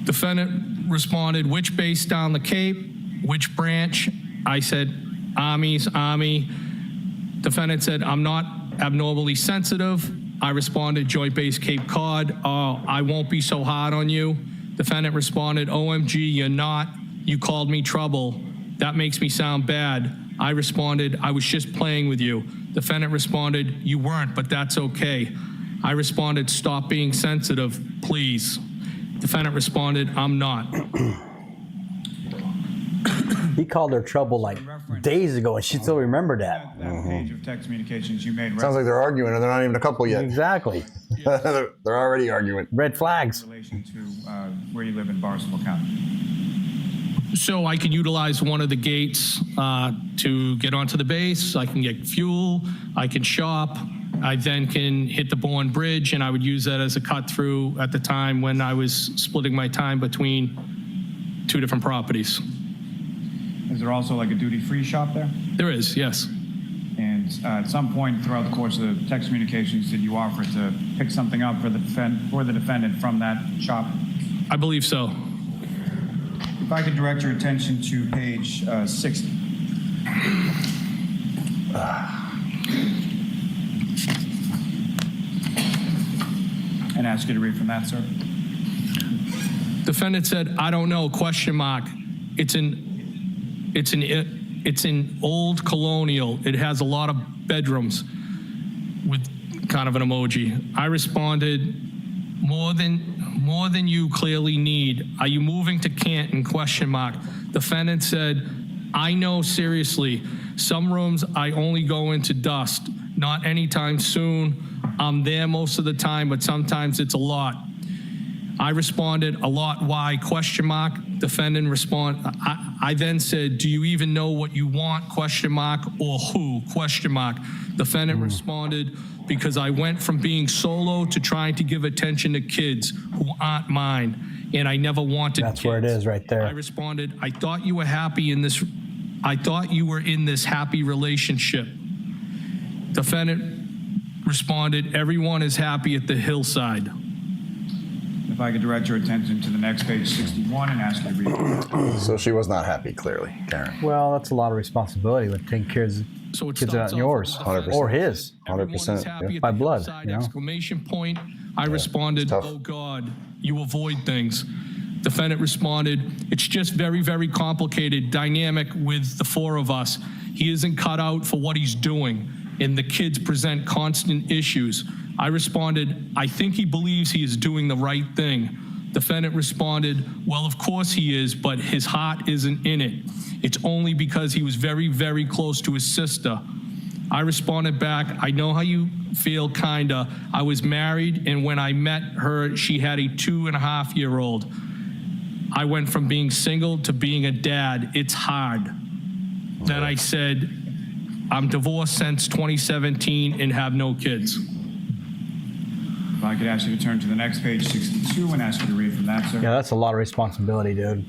Defendant responded, "Which base down the Cape? Which branch?" I said, Army." Defendant said, "I'm not abnormally sensitive." I responded, "Joint Base Cape Cod. Oh, I won't be so hard on you." Defendant responded, "OMG, you're not. You called me trouble. That makes me sound bad." I responded, "I was just playing with you." Defendant responded, "You weren't, but that's okay." I responded, "Stop being sensitive, please." Defendant responded, "I'm not." He called her trouble like days ago, and she still remembered that. That page of text communications you made. Sounds like they're arguing and they're not even a couple yet. Exactly. They're already arguing. Red flags. in relation to where you live in Barnstable County. So I can utilize one of the gates to get onto the base. I can get fuel. I can shop. I then can hit the Bourne Bridge, and I would use that as a cut through at the time when I was splitting my time between two different properties. Is there also like a duty-free shop there? There is, yes. And at some point throughout the course of the text communications, did you offer to pick something up for the defendant from that shop? I believe so. If I could direct your attention to page 60. And ask you to read from that, sir. Defendant said, "I don't know," question mark. It's an old colonial. It has a lot of bedrooms, with kind of an emoji. I responded, more than you clearly need. Are you moving to Canton, question mark. Defendant said, "I know, seriously. Some rooms I only go into dust. Not anytime soon. I'm there most of the time, but sometimes it's a lot." I responded, a lot, why, question mark. Defendant respond. I then said, do you even know what you want, question mark, or who, question mark. Defendant responded, because I went from being solo to trying to give attention to kids who aren't mine, and I never wanted That's kids. where it is right there. I responded, I thought you were happy in this, I thought you were in this happy relationship. Defendant responded, everyone is happy at the hillside. If I could direct your attention to the next page, 61, and ask you to read. So she was not happy, clearly, Karen. Well, that's a lot of responsibility with taking care of So it kids that starts aren't off yours with the defense. or his. 100%, happy yeah. at By the blood, hillside, you know? exclamation point. I responded, tough. oh God, you avoid things. Defendant responded, it's just very, very complicated dynamic with the four of us. He isn't cut out for what he's doing, and the kids present constant issues. I responded, I think he believes he is doing the right thing. Defendant responded, well, of course he is, but his heart isn't in it. It's only because he was very, very close to his sister. I responded back, I know how you feel, kinda. I was married, and when I met her, she had a 2.5-year-old. I went from being single to being a dad. It's hard. Then I said, I'm divorced since 2017 and have no kids. If I could ask you to turn to the next page, 62, and ask you to read from that, sir. Yeah, that's a lot of responsibility, dude.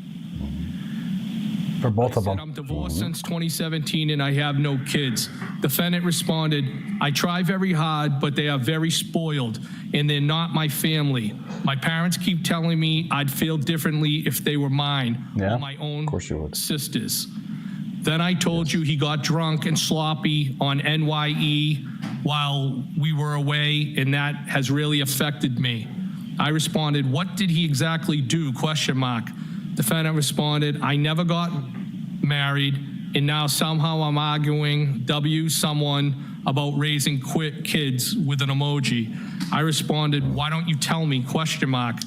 For both of Said, them. I'm divorced since 2017 and I have no kids. Defendant responded, I try very hard, but they are very spoiled and they're not my family. My parents keep telling me I'd feel differently if they were mine Yeah, or my own course you would. sisters. Then I told you he got drunk and sloppy on NYE while we were away, and that has really affected me. I responded, what did he exactly do, question mark. Defendant responded, I never got married, and now somehow I'm arguing someone about raising kids with an emoji. I responded, why don't you tell me, question mark.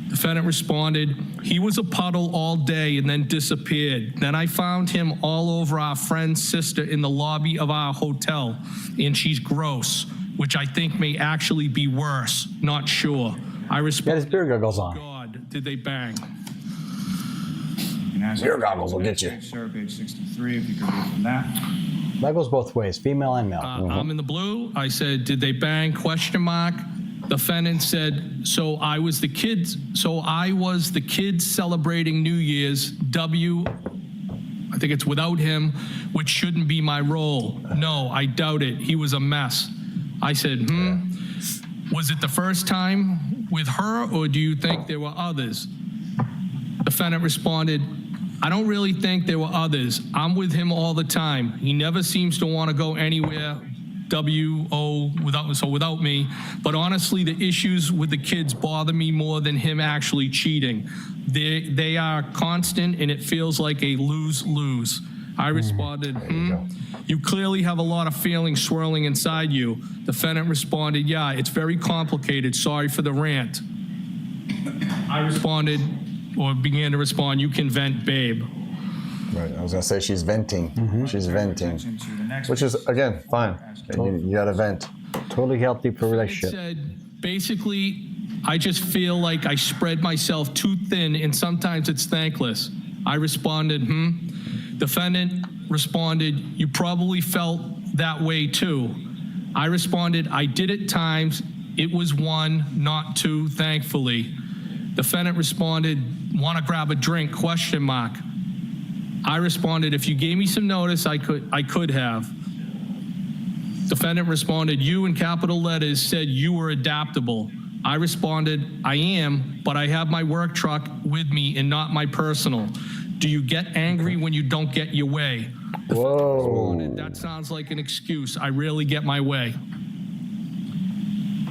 Defendant responded, he was a puddle all day and then disappeared. Then I found him all over our friend's sister in the lobby of our hotel, and she's gross, which I think may actually be worse, not sure. I Yeah, responded, his beer goggles on. God, did they bang? And ask Your you to goggles will read get you. from Sir, page 63, if you could read from that. That goes both ways, female and male. I'm in the blue. I said, did they bang, question mark. Defendant said, so I was the kids celebrating New Year's, I think it's without him, which shouldn't be my role. No, I doubt it. He was a mess. I said, was it the first time with her, or do you think there were others? Defendant responded, I don't really think there were others. I'm with him all the time. He never seems to want to go anywhere. Without me. But honestly, the issues with the kids bother me more than him actually cheating. They are constant, and it feels like a lose-lose. I responded, You clearly have a lot of feelings swirling inside you. Defendant responded, yeah, it's very complicated. Sorry for the rant. I responded, or began to respond, you can vent, babe. Right, I was gonna say she's venting. She's venting, Attention to the next which is, again, fine. You gotta vent. Totally healthy for a relationship. Said, basically, I just feel like I spread myself too thin, and sometimes it's thankless. I responded, Defendant responded, you probably felt that way too. I responded, I did at times. It was one, not two, thankfully. Defendant responded, want to grab a drink, question mark. I responded, if you gave me some notice, I could have. Defendant responded, you in capital letters said you were adaptable. I responded, I am, but I have my work truck with me and not my personal. Do you get angry when you don't get your way? Whoa. That sounds like an excuse. I rarely get my way.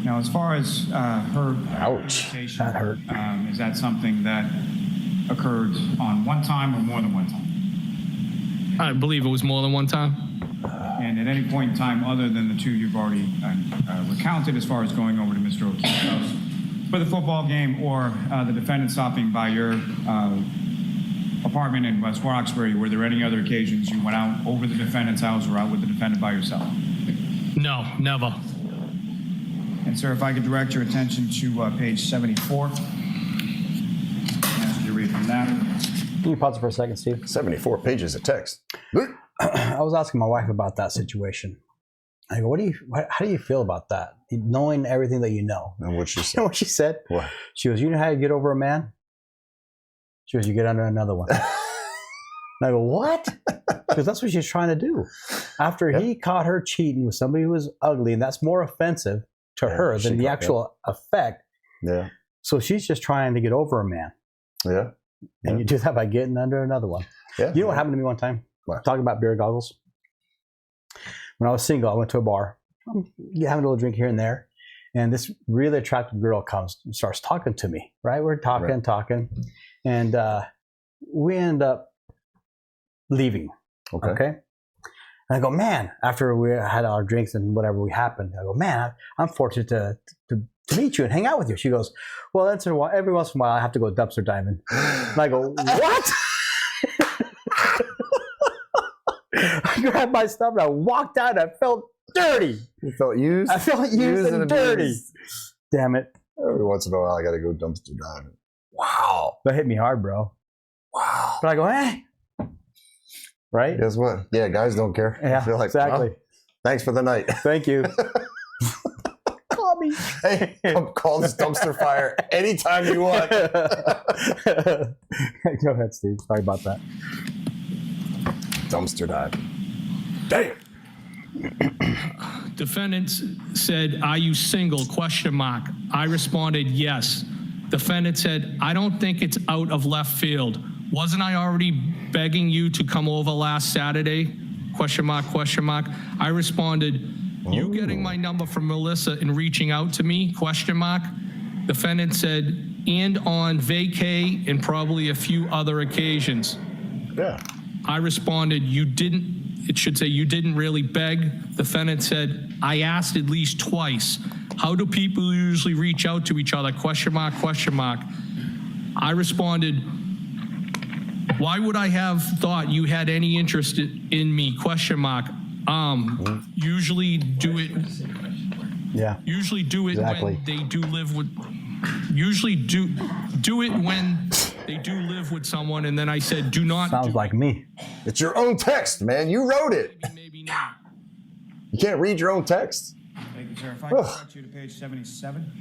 Now, as far as her Ouch. reputation, That hurt. Is that something that occurred on one time or more than one time? I believe it was more than one time. And at any point in time other than the two you've already recounted, as far as going over to Mr. O'Keefe's house for the football game, or the defendant stopping by your apartment in West Roxbury, were there any other occasions you went out over the defendant's house or out with the defendant by yourself? No, never. And sir, if I could direct your attention to page 74. Can you pause it for a second, Steve? 74 pages of text. I was asking my wife about that situation. I go, how do you feel about that? Knowing everything that you know. And what she You said? know what she said? What? She goes, you know how you get over a man? She goes, you get under another one. And I go, what? Because that's what she's trying to do. After he caught her cheating with somebody who was ugly, and that's more offensive to her than the actual effect. Yeah. So she's just trying to get over a man. Yeah. And you do that by getting under another one. Yeah. You know what happened to me one time? What? Talking about beer goggles. When I was single, I went to a bar. I'm having a little drink here and there. And this really attractive girl comes and starts talking to me, right? We're talking. And we end up leaving. Okay. And I go, man, after we had our drinks and whatever happened, I go, man, I'm fortunate to meet you and hang out with you. She goes, well, every once in a while I have to go dumpster diving. And I go, what? I grabbed my stuff and I walked out and I felt dirty. You felt used? I felt used and dirty. Abused. Damn it. Every once in a while I got to go dumpster diving. Wow. That hit me hard, bro. Wow. But I go, right? Guess what? Yeah, guys don't care. Yeah, They're like, exactly. well, thanks for the night. Thank you. Call me. Hey, come call this dumpster fire anytime you want. Go ahead, Steve. Sorry about that. Dumpster dive. Damn. Defendants said, are you single? ? I responded, yes. Defendant said, I don't think it's out of left field. Wasn't I already begging you to come over last Saturday? ? I responded, you getting my number from Melissa and reaching out to me? ? Defendant said, and on vacay and probably a few other occasions. Yeah. I responded, you didn't really beg. Defendant said, I asked at least twice. How do people usually reach out to each other? ? I responded, why would I have thought you had any interest in me? ? Usually do it. Yeah. Usually do it Exactly. when they do live with. Usually do it when they do live with someone, and then I said, do not. Sounds like me. It's your own text, man. You wrote it. Maybe not. You can't read your own text? Thank you, sir. If I can start you to page 77.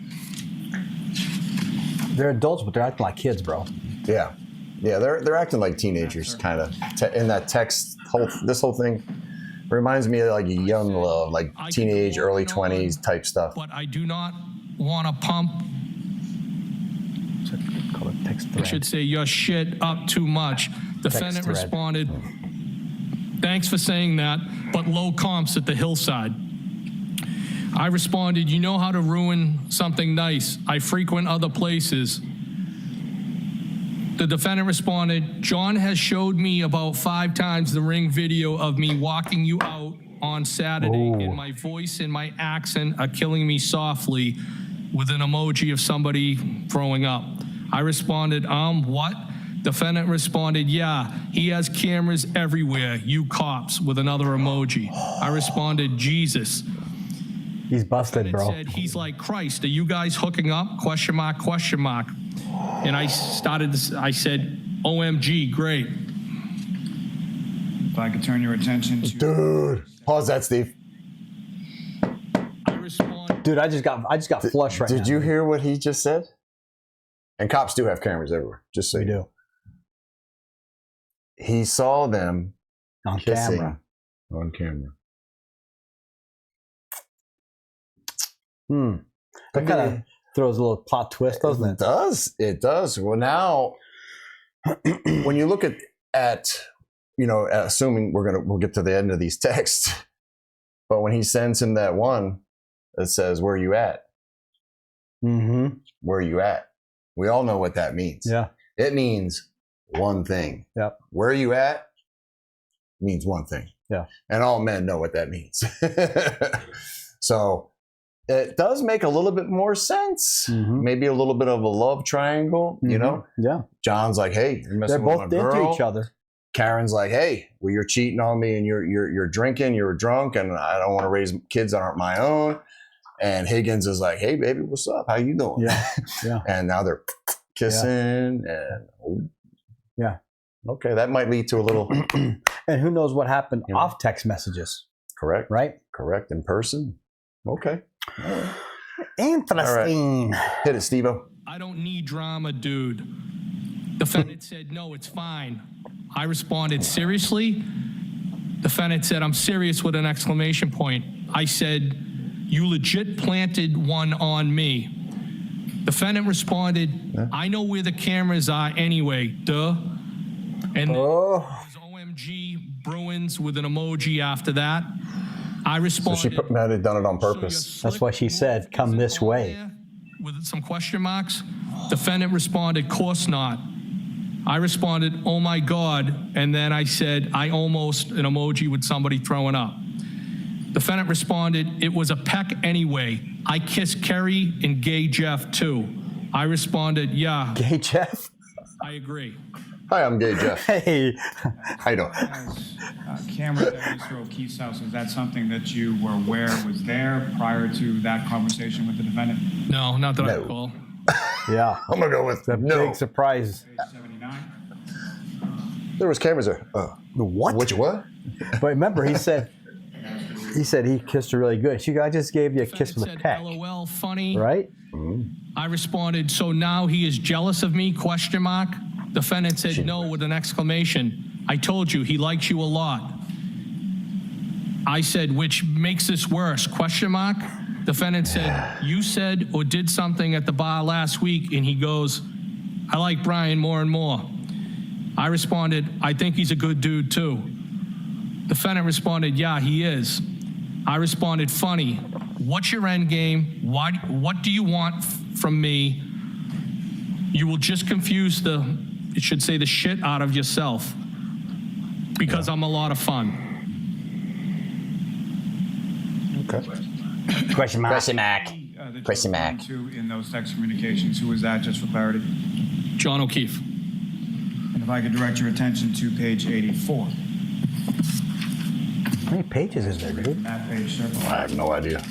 They're adults, but they're acting like kids, bro. Yeah. Yeah, they're acting like teenagers, kind of. In that text, this whole thing reminds me of like a young love, like teenage, early 20s type stuff. But I do not want to pump. Call it text I thread. should say your shit up too much. Defendant thread. responded, thanks for saying that, but low comps at the hillside. I responded, you know how to ruin something nice. I frequent other places. The defendant responded, John has showed me about 5 times the ring video of me walking you out on Saturday, and my voice and my accent are killing me softly, with an emoji of somebody throwing up. I responded, what? Defendant responded, yeah, he has cameras everywhere, you cops, with another emoji. I responded, Jesus. He's busted, bro. Said, he's like Christ. Are you guys hooking up? ? And I said, OMG, great. If I could turn your attention to... Dude. Pause that, Steve. I responded, Dude, I just got flushed right now. Did you hear what he just said? And cops do have cameras everywhere, just so We you do. know. He saw them On kissing camera. on camera. That kind of throws a little plot twist, doesn't it? It does. It does. Well, now, when you look at assuming we'll get to the end of these texts, but when he sends him that one that says, "Where are you at?" Mm-hmm. Where are you at? We all know what that means. Yeah. It means one thing. Yep. Where are you at? Means one thing. Yeah. And all men know what that means. So it does make a little bit more sense. Mm-hmm. Maybe a little bit of a love triangle, you know? Yeah. John's like, hey, you're They're messing with both my girl. into each other. Karen's like, hey, well, you're cheating on me and you're drinking, you're drunk, and I don't want to raise kids that aren't my own. And Higgins is like, hey, baby, what's up? How you doing? Yeah. Yeah. And now they're kissing and Yeah. Okay, that might lead to a little. And who knows what happened off text messages? Correct. Right? Correct. In person. Okay. All right. Interesting. All right. Hit it, Steve-O. I don't need drama, dude. Defendant said, no, it's fine. I responded, seriously? Defendant said, I'm serious with an exclamation point. I said, you legit planted one on me. Defendant responded, I know where the cameras are anyway, duh. And then was OMG Bruins with an emoji after that. I responded. So she might have done it on purpose. That's why she said, come this way. With some question marks. Defendant responded, course not. I responded, oh my God. And then I said, I almost, an emoji with somebody throwing up. Defendant responded, it was a peck anyway. I kissed Kerry and Gay Jeff too. I responded, yeah. Gay Jeff? I agree. Hi, I'm Gay Jeff. Hey. How you doing? Cameras at Mr. O'Keefe's house, is that something that you were aware was there prior to that conversation with the defendant? No, not that I recall. Yeah. I'm going to go with the big surprise. Page 79. There was cameras there. What? Which what? But remember, he said he kissed her really good. I just gave you a kiss with a peck. LOL, funny. Right? I responded, so now he is jealous of me, question mark. Defendant said no with an exclamation. I told you, he likes you a lot. I said, which makes this worse, question mark. Defendant said, you said or did something at the bar last week, and he goes, I like Brian more and more. I responded, I think he's a good dude too. Defendant responded, yeah, he is. I responded, funny. What's your end game? What do you want from me? You will just confuse it should say the shit out of yourself because I'm a lot of fun. Okay. Question mark. Question mark. Question mark. In those text communications, who was that, just for clarity? John O'Keefe. And if I could direct your attention to page 84. How many pages is there, dude? That page, sir. I have no idea.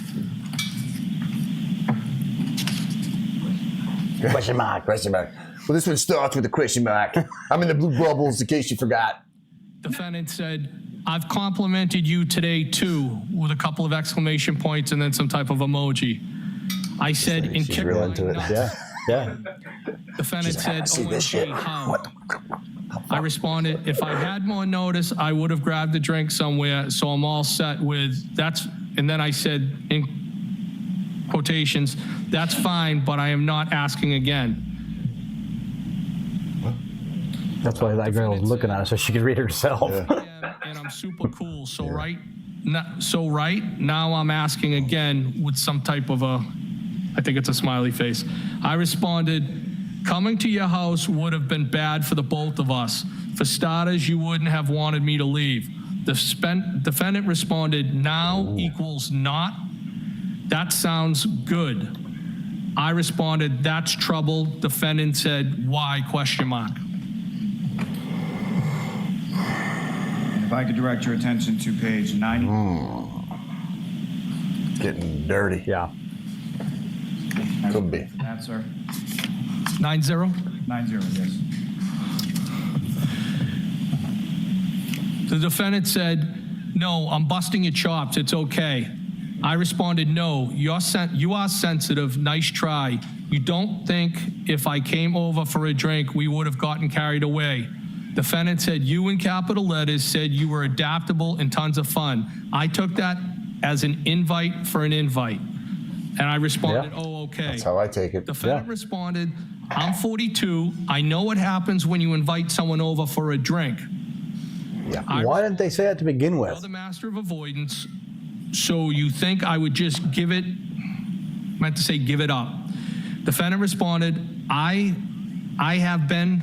Question mark. Question mark. Well, this one starts with a question mark. I'm in the blue bubbles, in case you forgot. Defendant said, I've complimented you today too, with a couple of exclamation points and then some type of emoji. I said, in She's real into it. Yeah. Defendant said, see this shit. OMG, how? I responded, if I had more notice, I would have grabbed a drink somewhere, so I'm all set with that's, and then I said, in quotations, that's fine, but I am not asking again. That's why that girl was looking at her so she could read it herself. Yeah. And I'm super cool, so right now I'm asking again with some type of I think it's a smiley face. I responded, coming to your house would have been bad for the both of us. For starters, you wouldn't have wanted me to leave. The defendant responded, now equals not. That sounds good. I responded, that's trouble. Defendant said, why, question mark. And if I could direct your attention to page 90. Getting dirty. Yeah. Could be. That, sir. 9-0? 90, yes. The defendant said, no, I'm busting your chops, it's okay. I responded, no, you are sensitive, nice try. You don't think if I came over for a drink, we would have gotten carried away. Defendant said, you in capital letters said you were adaptable and tons of fun. I took that as an invite for an invite. And I responded, oh, okay. That's how I take it. Defendant responded, I'm 42. I know what happens when you invite someone over for a drink. Yeah. Why didn't they say that to begin with? You're the master of avoidance. So you think I would just give it up. Defendant responded, I've been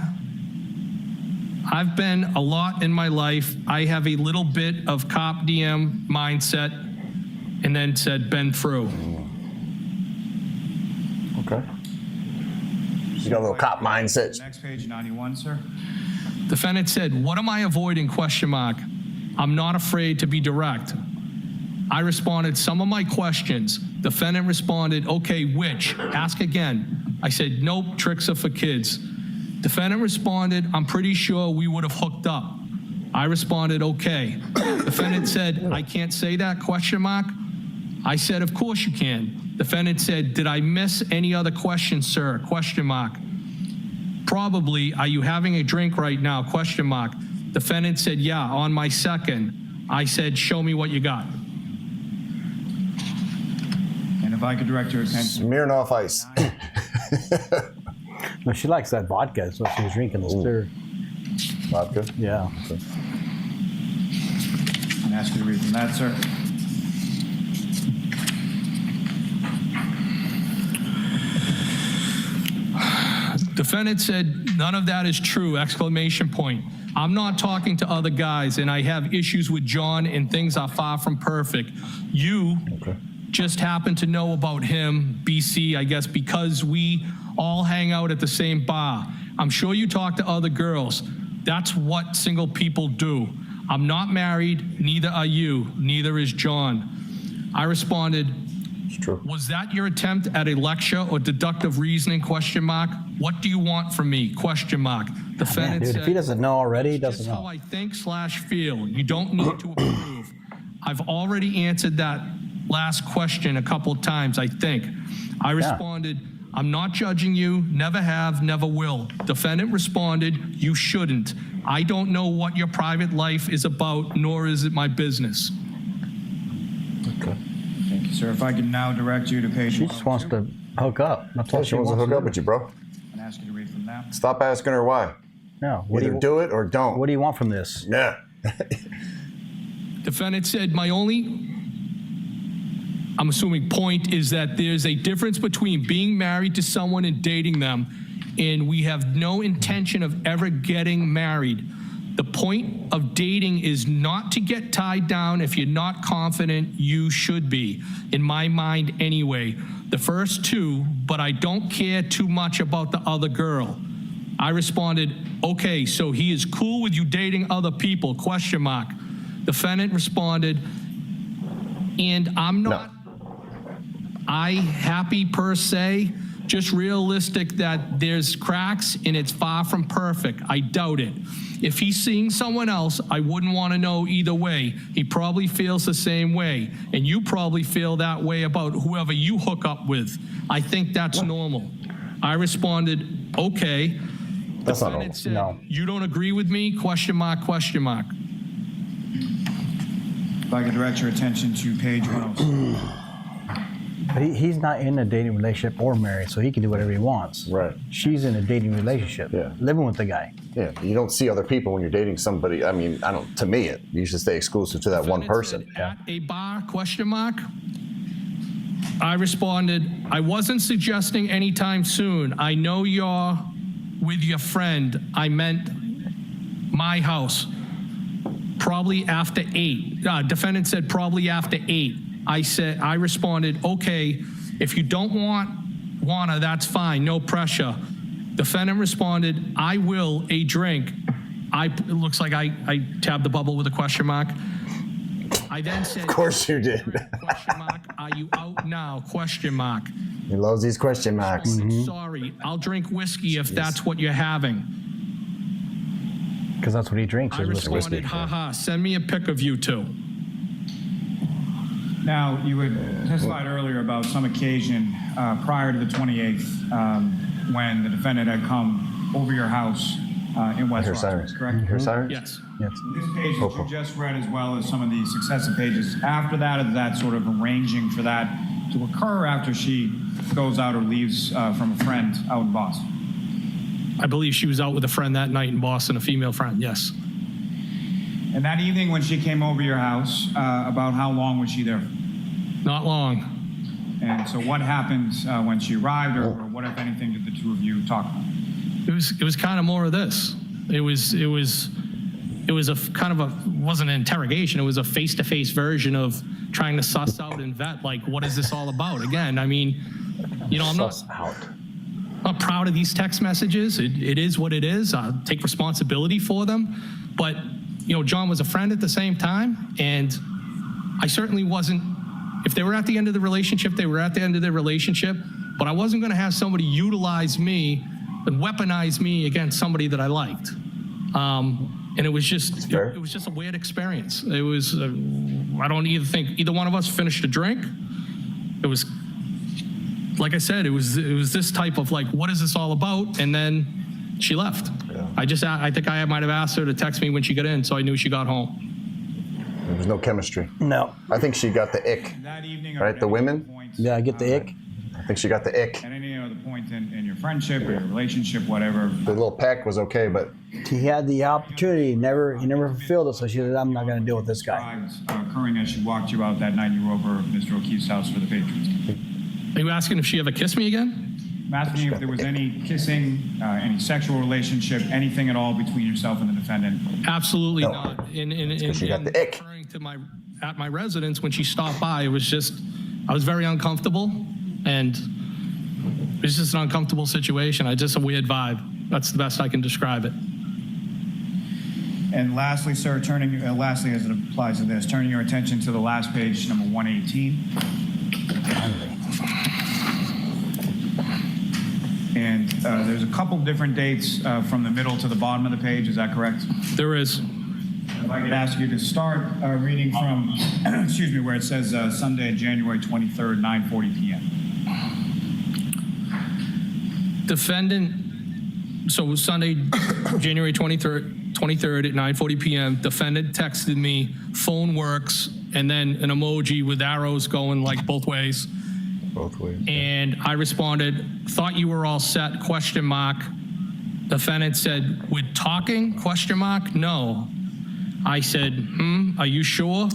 a lot in my life. I have a little bit of cop DM mindset, and then said, been through. Okay. You got a little cop mindset. Next page, 91, sir. Defendant said, what am I avoiding, question mark. I'm not afraid to be direct. I responded, some of my questions. Defendant responded, okay, which? Ask again. I said, nope, tricks are for kids. Defendant responded, I'm pretty sure we would have hooked up. I responded, okay. Defendant said, I can't say that, question mark. I said, of course you can. Defendant said, did I miss any other questions, sir, question mark. Probably, are you having a drink right now, question mark. Defendant said, yeah, on my second. I said, show me what you got. And if I could direct your attention. Smirnoff Ice. No, she likes that vodka, so she was drinking this too. Vodka? Yeah. And ask you to read from that, sir. Defendant said, none of that is true, exclamation point. I'm not talking to other guys, and I have issues with John, and things are far from perfect. You just happen to know about him, BC, I guess, because we all hang out at the same bar. I'm sure you talk to other girls. That's what single people do. I'm not married, neither are you, neither is John. I responded, It's true. was that your attempt at a lecture or deductive reasoning, question mark? What do you want from me, question mark? Defendant Dude, said, if he doesn't know already, he doesn't just how know. I think / feel. You don't need to approve. I've already answered that last question a couple of times, I think. I responded, I'm not judging you, never have, never will. Defendant responded, you shouldn't. I don't know what your private life is about, nor is it my business. Okay. Thank you, sir. If I can now direct you to page She just wants to hook up. That's all She wants to hook up with you, bro. and ask you to read from that. Stop asking her why. No. What Either do it or don't. What do you want from this? Yeah. Defendant said, my only, I'm assuming, point is that there's a difference between being married to someone and dating them, and we have no intention of ever getting married. The point of dating is not to get tied down. If you're not confident, you should be, in my mind anyway. The first two, but I don't care too much about the other girl. I responded, okay, so he is cool with you dating other people, question mark. Defendant responded, and I'm not happy per se, just realistic that there's cracks and it's far from perfect. I doubt it. If he's seeing someone else, I wouldn't want to know either way. He probably feels the same way, and you probably feel that way about whoever you hook up with. I think that's normal. I responded, okay. That's not normal. Said, No. you don't agree with me, question mark, question mark. If I could direct your attention to page 106. But he's not in a dating relationship or married, so he can do whatever he wants. Right. She's in a dating relationship, living with the guy. Yeah. You don't see other people when you're dating somebody. I mean, to me, you should stay exclusive to that one person. Said, at a bar, question mark. I responded, I wasn't suggesting anytime soon. I know you're with your friend. I meant my house. Probably after 8. Defendant said probably after 8. I responded, okay, if you don't wanna, that's fine, no pressure. Defendant responded, I will a drink. It looks like I tabbed the bubble with a question mark. I then said, Of course you did. question mark, are you out now, question mark. He loves these question marks. Sorry, I'll drink whiskey if that's what you're having. Because that's what he drinks. I is whiskey. responded, haha, send me a pic of you two. Now, you had testified earlier about some occasion prior to the 28th when the defendant had come over your house in West Rochester, correct? Her sirens? Yes. Yes. This page that you just read, as well as some of the successive pages after that, is that sort of arranging for that to occur after she goes out or leaves from a friend out in Boston? I believe she was out with a friend that night in Boston, a female friend, yes. And that evening when she came over your house, about how long was she there? Not long. And so what happened when she arrived, or what, if anything, did the two of you talk about? It was kind of more of this. It was a kind of wasn't an interrogation. It was a face-to-face version of trying to suss out and vet, like, what is this all about? Again, I mean, I'm not proud of these text messages. It is what it is. I take responsibility for them. But, John was a friend at the same time, and I certainly wasn't. If they were at the end of the relationship, they were at the end of their relationship, but I wasn't going to have somebody utilize me and weaponize me against somebody that I liked. And it was just it was just a weird experience. It was I don't even think either one of us finished a drink. It was like I said, it was this type of like, what is this all about? And then she left. Yeah. I think I might have asked her to text me when she got in, so I knew she got home. There was no chemistry. No. I think she got the ick. That evening, right? The women? Yeah, I get the ick. I think she got the ick. At any other point in your friendship or your relationship, whatever. The little peck was okay, but he had the opportunity. He never fulfilled it. So she said, "I'm not going to deal with this guy." Occurring as she walked you out that night, you were over Mr. O'Keefe's house for the Patriots. Are you asking if she ever kissed me again? I'm asking you if there was any kissing, any sexual relationship, anything at all between yourself and the defendant. Absolutely No. not. She got the ick. Referring to at my residence when she stopped by, it was just, I was very uncomfortable, and it was just an uncomfortable situation. Just a weird vibe. That's the best I can describe it. And lastly, sir, lastly as it applies to this, turning your attention to the last page, number 118. And there's a couple different dates from the middle to the bottom of the page. Is that correct? There is. If I could ask you to start reading from, excuse me, where it says Sunday, January 23rd, 9:40 p.m. Defendant, so Sunday, January 23rd at 9:40 p.m., defendant texted me, phone works, and then an emoji with arrows going like both ways. both ways. And I responded, thought you were all set, question mark. Defendant said, we're talking, question mark? No. I said, are you sure?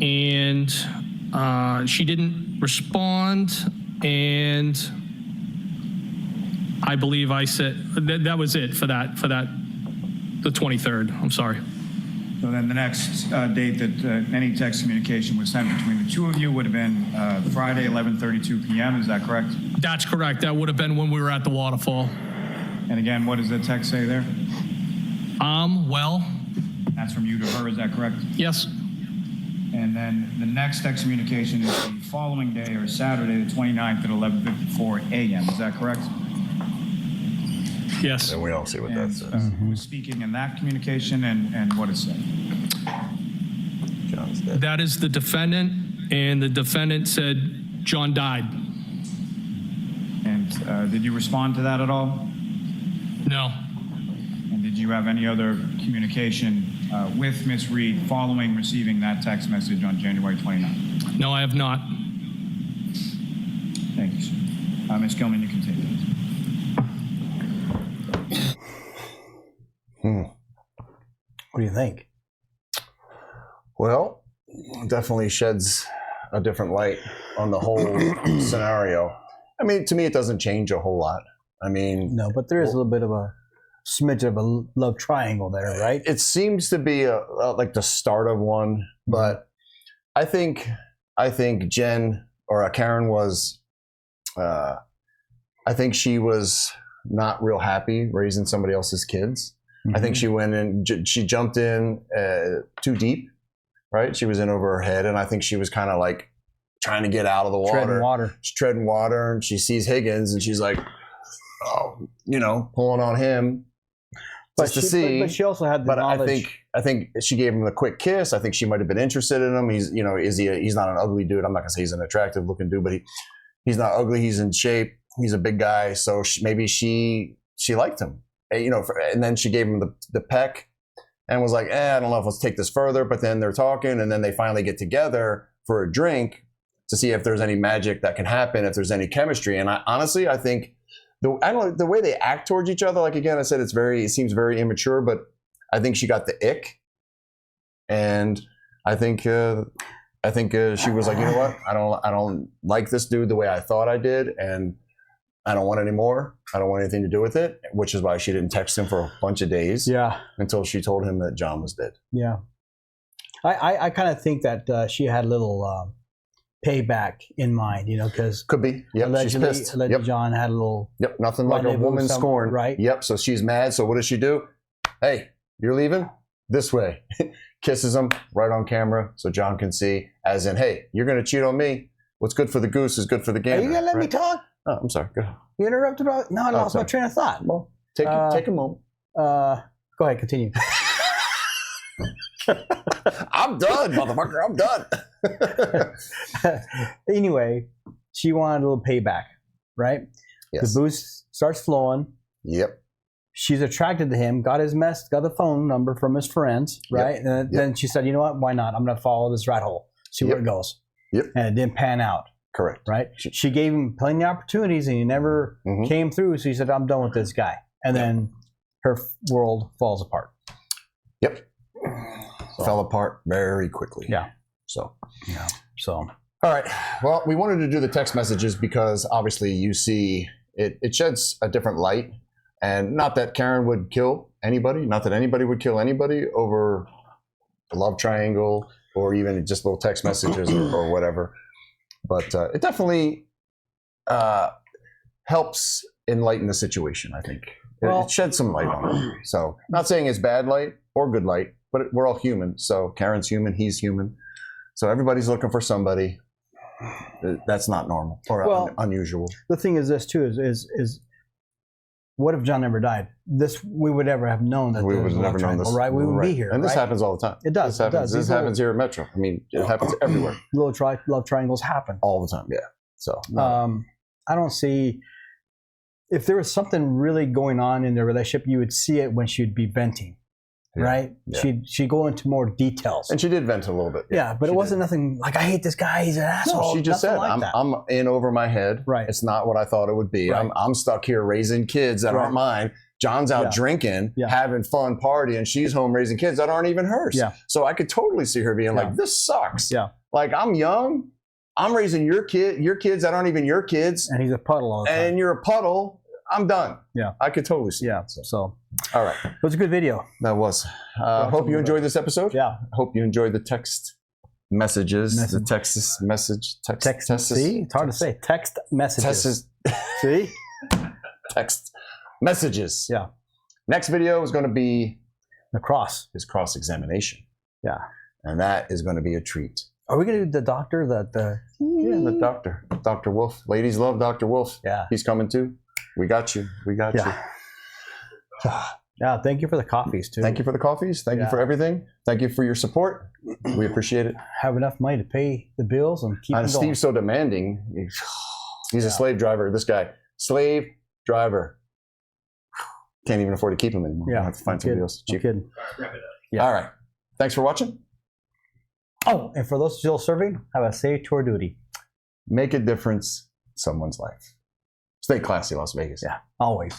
And she didn't respond, and I believe I said, that was it for that, the 23rd, I'm sorry. So then the next date that any text communication was sent between the two of you would have been Friday, 11:32 p.m., is that correct? That's correct, that would have been when we were at the waterfall. And again, what does the text say there? Well. That's from you to her, is that correct? Yes. And then the next text communication is the following day, or Saturday, the 29th at 11:54 a.m., is that correct? Yes. And we all see what that says. Who was speaking in that communication and what it said? John's dead. That is the defendant, and the defendant said John died. And did you respond to that at all? No. And did you have any other communication with Ms. Reed following receiving that text message on January 29th? No, I have not. Thank you, sir. Ms. Gilman, you can take it. What do you think? Well, definitely sheds a different light on the whole scenario. I mean, to me, it doesn't change a whole lot. I mean, No, but there is a little bit of a smidge of a love triangle there, right? it seems to be like the start of one, but I think Jen or Karen was, I think she was not real happy raising somebody else's kids. I think she went in, she jumped in too deep, right? She was in over her head, and I think she was kind of like trying to get out of the water. Treading water. She's treading water, and she sees Higgins, and she's like, oh, pulling on him just to see. But she also had the But knowledge. I think she gave him a quick kiss. I think she might have been interested in him. He's, he's not an ugly dude. I'm not gonna say he's an attractive looking dude, but he's not ugly. He's in shape. He's a big guy. So maybe she liked him. And then she gave him the peck and was like, I don't know if let's take this further. But then they're talking, and then they finally get together for a drink to see if there's any magic that can happen, if there's any chemistry. And I think the way they act towards each other, like again, I said, it seems very immature, but I think she got the ick. And I think she was like, you know what? I don't like this dude the way I thought I did. And I don't want any more. I don't want anything to do with it, which is why she didn't text him for a bunch of days. Yeah. Until she told him that John was dead. Yeah. I kind of think that she had a little payback in mind, because could be. Yep. She's pissed. Allegedly John had a little. Yep. Nothing like a woman scorned. Right. Yep. So she's mad. So what does she do? Hey, you're leaving? This way. Kisses him right on camera so John can see, as in, hey, you're going to cheat on me. What's good for the goose is good for the gander. Are you going to let me talk? Oh, I'm sorry. Go You interrupted about? No, I lost my train of thought. Well, take a moment. Go ahead, continue. I'm done, motherfucker. I'm done. Anyway, she wanted a little payback, right? Yes. The booze starts flowing. Yep. She's attracted to him, got the phone number from his friends, right? And then she said, you know what? Why not? I'm going to follow this rat hole, see where it goes. Yep. And it didn't pan out. Correct. Right? She gave him plenty of opportunities and he never came through. So he said, I'm done with this guy. And then her world falls apart. Yep. So. Fell apart very quickly. Yeah. So. All right. Well, we wanted to do the text messages because obviously you see it sheds a different light. And not that Karen would kill anybody, not that anybody would kill anybody over the love triangle or even just little text messages or whatever. But it definitely helps enlighten the situation, I think. It sheds some light on it. So not saying it's bad light or good light, but we're all human. So Karen's human, he's human. So everybody's looking for somebody. That's not normal or unusual. The thing is this too, is what if John never died? We would never have known that. We would have never known this. Right? We wouldn't be here. And this happens all the time. It does. This happens here at Metro. I mean, it happens everywhere. Little love triangles happen. All the time, yeah. So I don't see, if there was something really going on in their relationship, you would see it when she'd be venting. Right? Yeah. She'd go into more details. And she did vent a little bit. Yeah, but it wasn't nothing like, I hate this guy, he's an asshole. No, she just said, like I'm in over my head. Right. It's not what I thought it would be. Right. I'm stuck here raising kids that aren't mine. John's out drinking, having fun, party, and she's home raising kids that aren't even hers. Yeah. So I could totally see her being like, this sucks. Yeah. Like, I'm young. I'm raising your kids that aren't even your kids. And he's a puddle all the time. And you're a puddle. I'm done. Yeah. I could totally see that. So, all right. It was a good video. That was. Hope you enjoyed this episode. Yeah. Hope you enjoyed the text messages. The text message. Text. See? It's hard to say. Text messages. See? Text messages. Yeah. Next video is going to be his cross-examination. Yeah. And that is going to be a treat. Are we going to do the doctor? Yeah, the doctor. Dr. Wolf. Ladies love Dr. Wolf. Yeah. He's coming too. We got you. We got you. Yeah, thank you for the coffees too. Thank you for the coffees. Thank you for everything. Thank you for your support. We appreciate it. Have enough money to pay the bills and keep going. Steve's so demanding. He's a slave driver. This guy. Slave driver. Can't even afford to keep him anymore. Yeah. I have to find somebody else cheap. Yeah. All right. Thanks for watching. Oh, and for those still serving, have a safe tour duty. Make a difference in someone's life. Stay classy, Las Vegas. Yeah, always.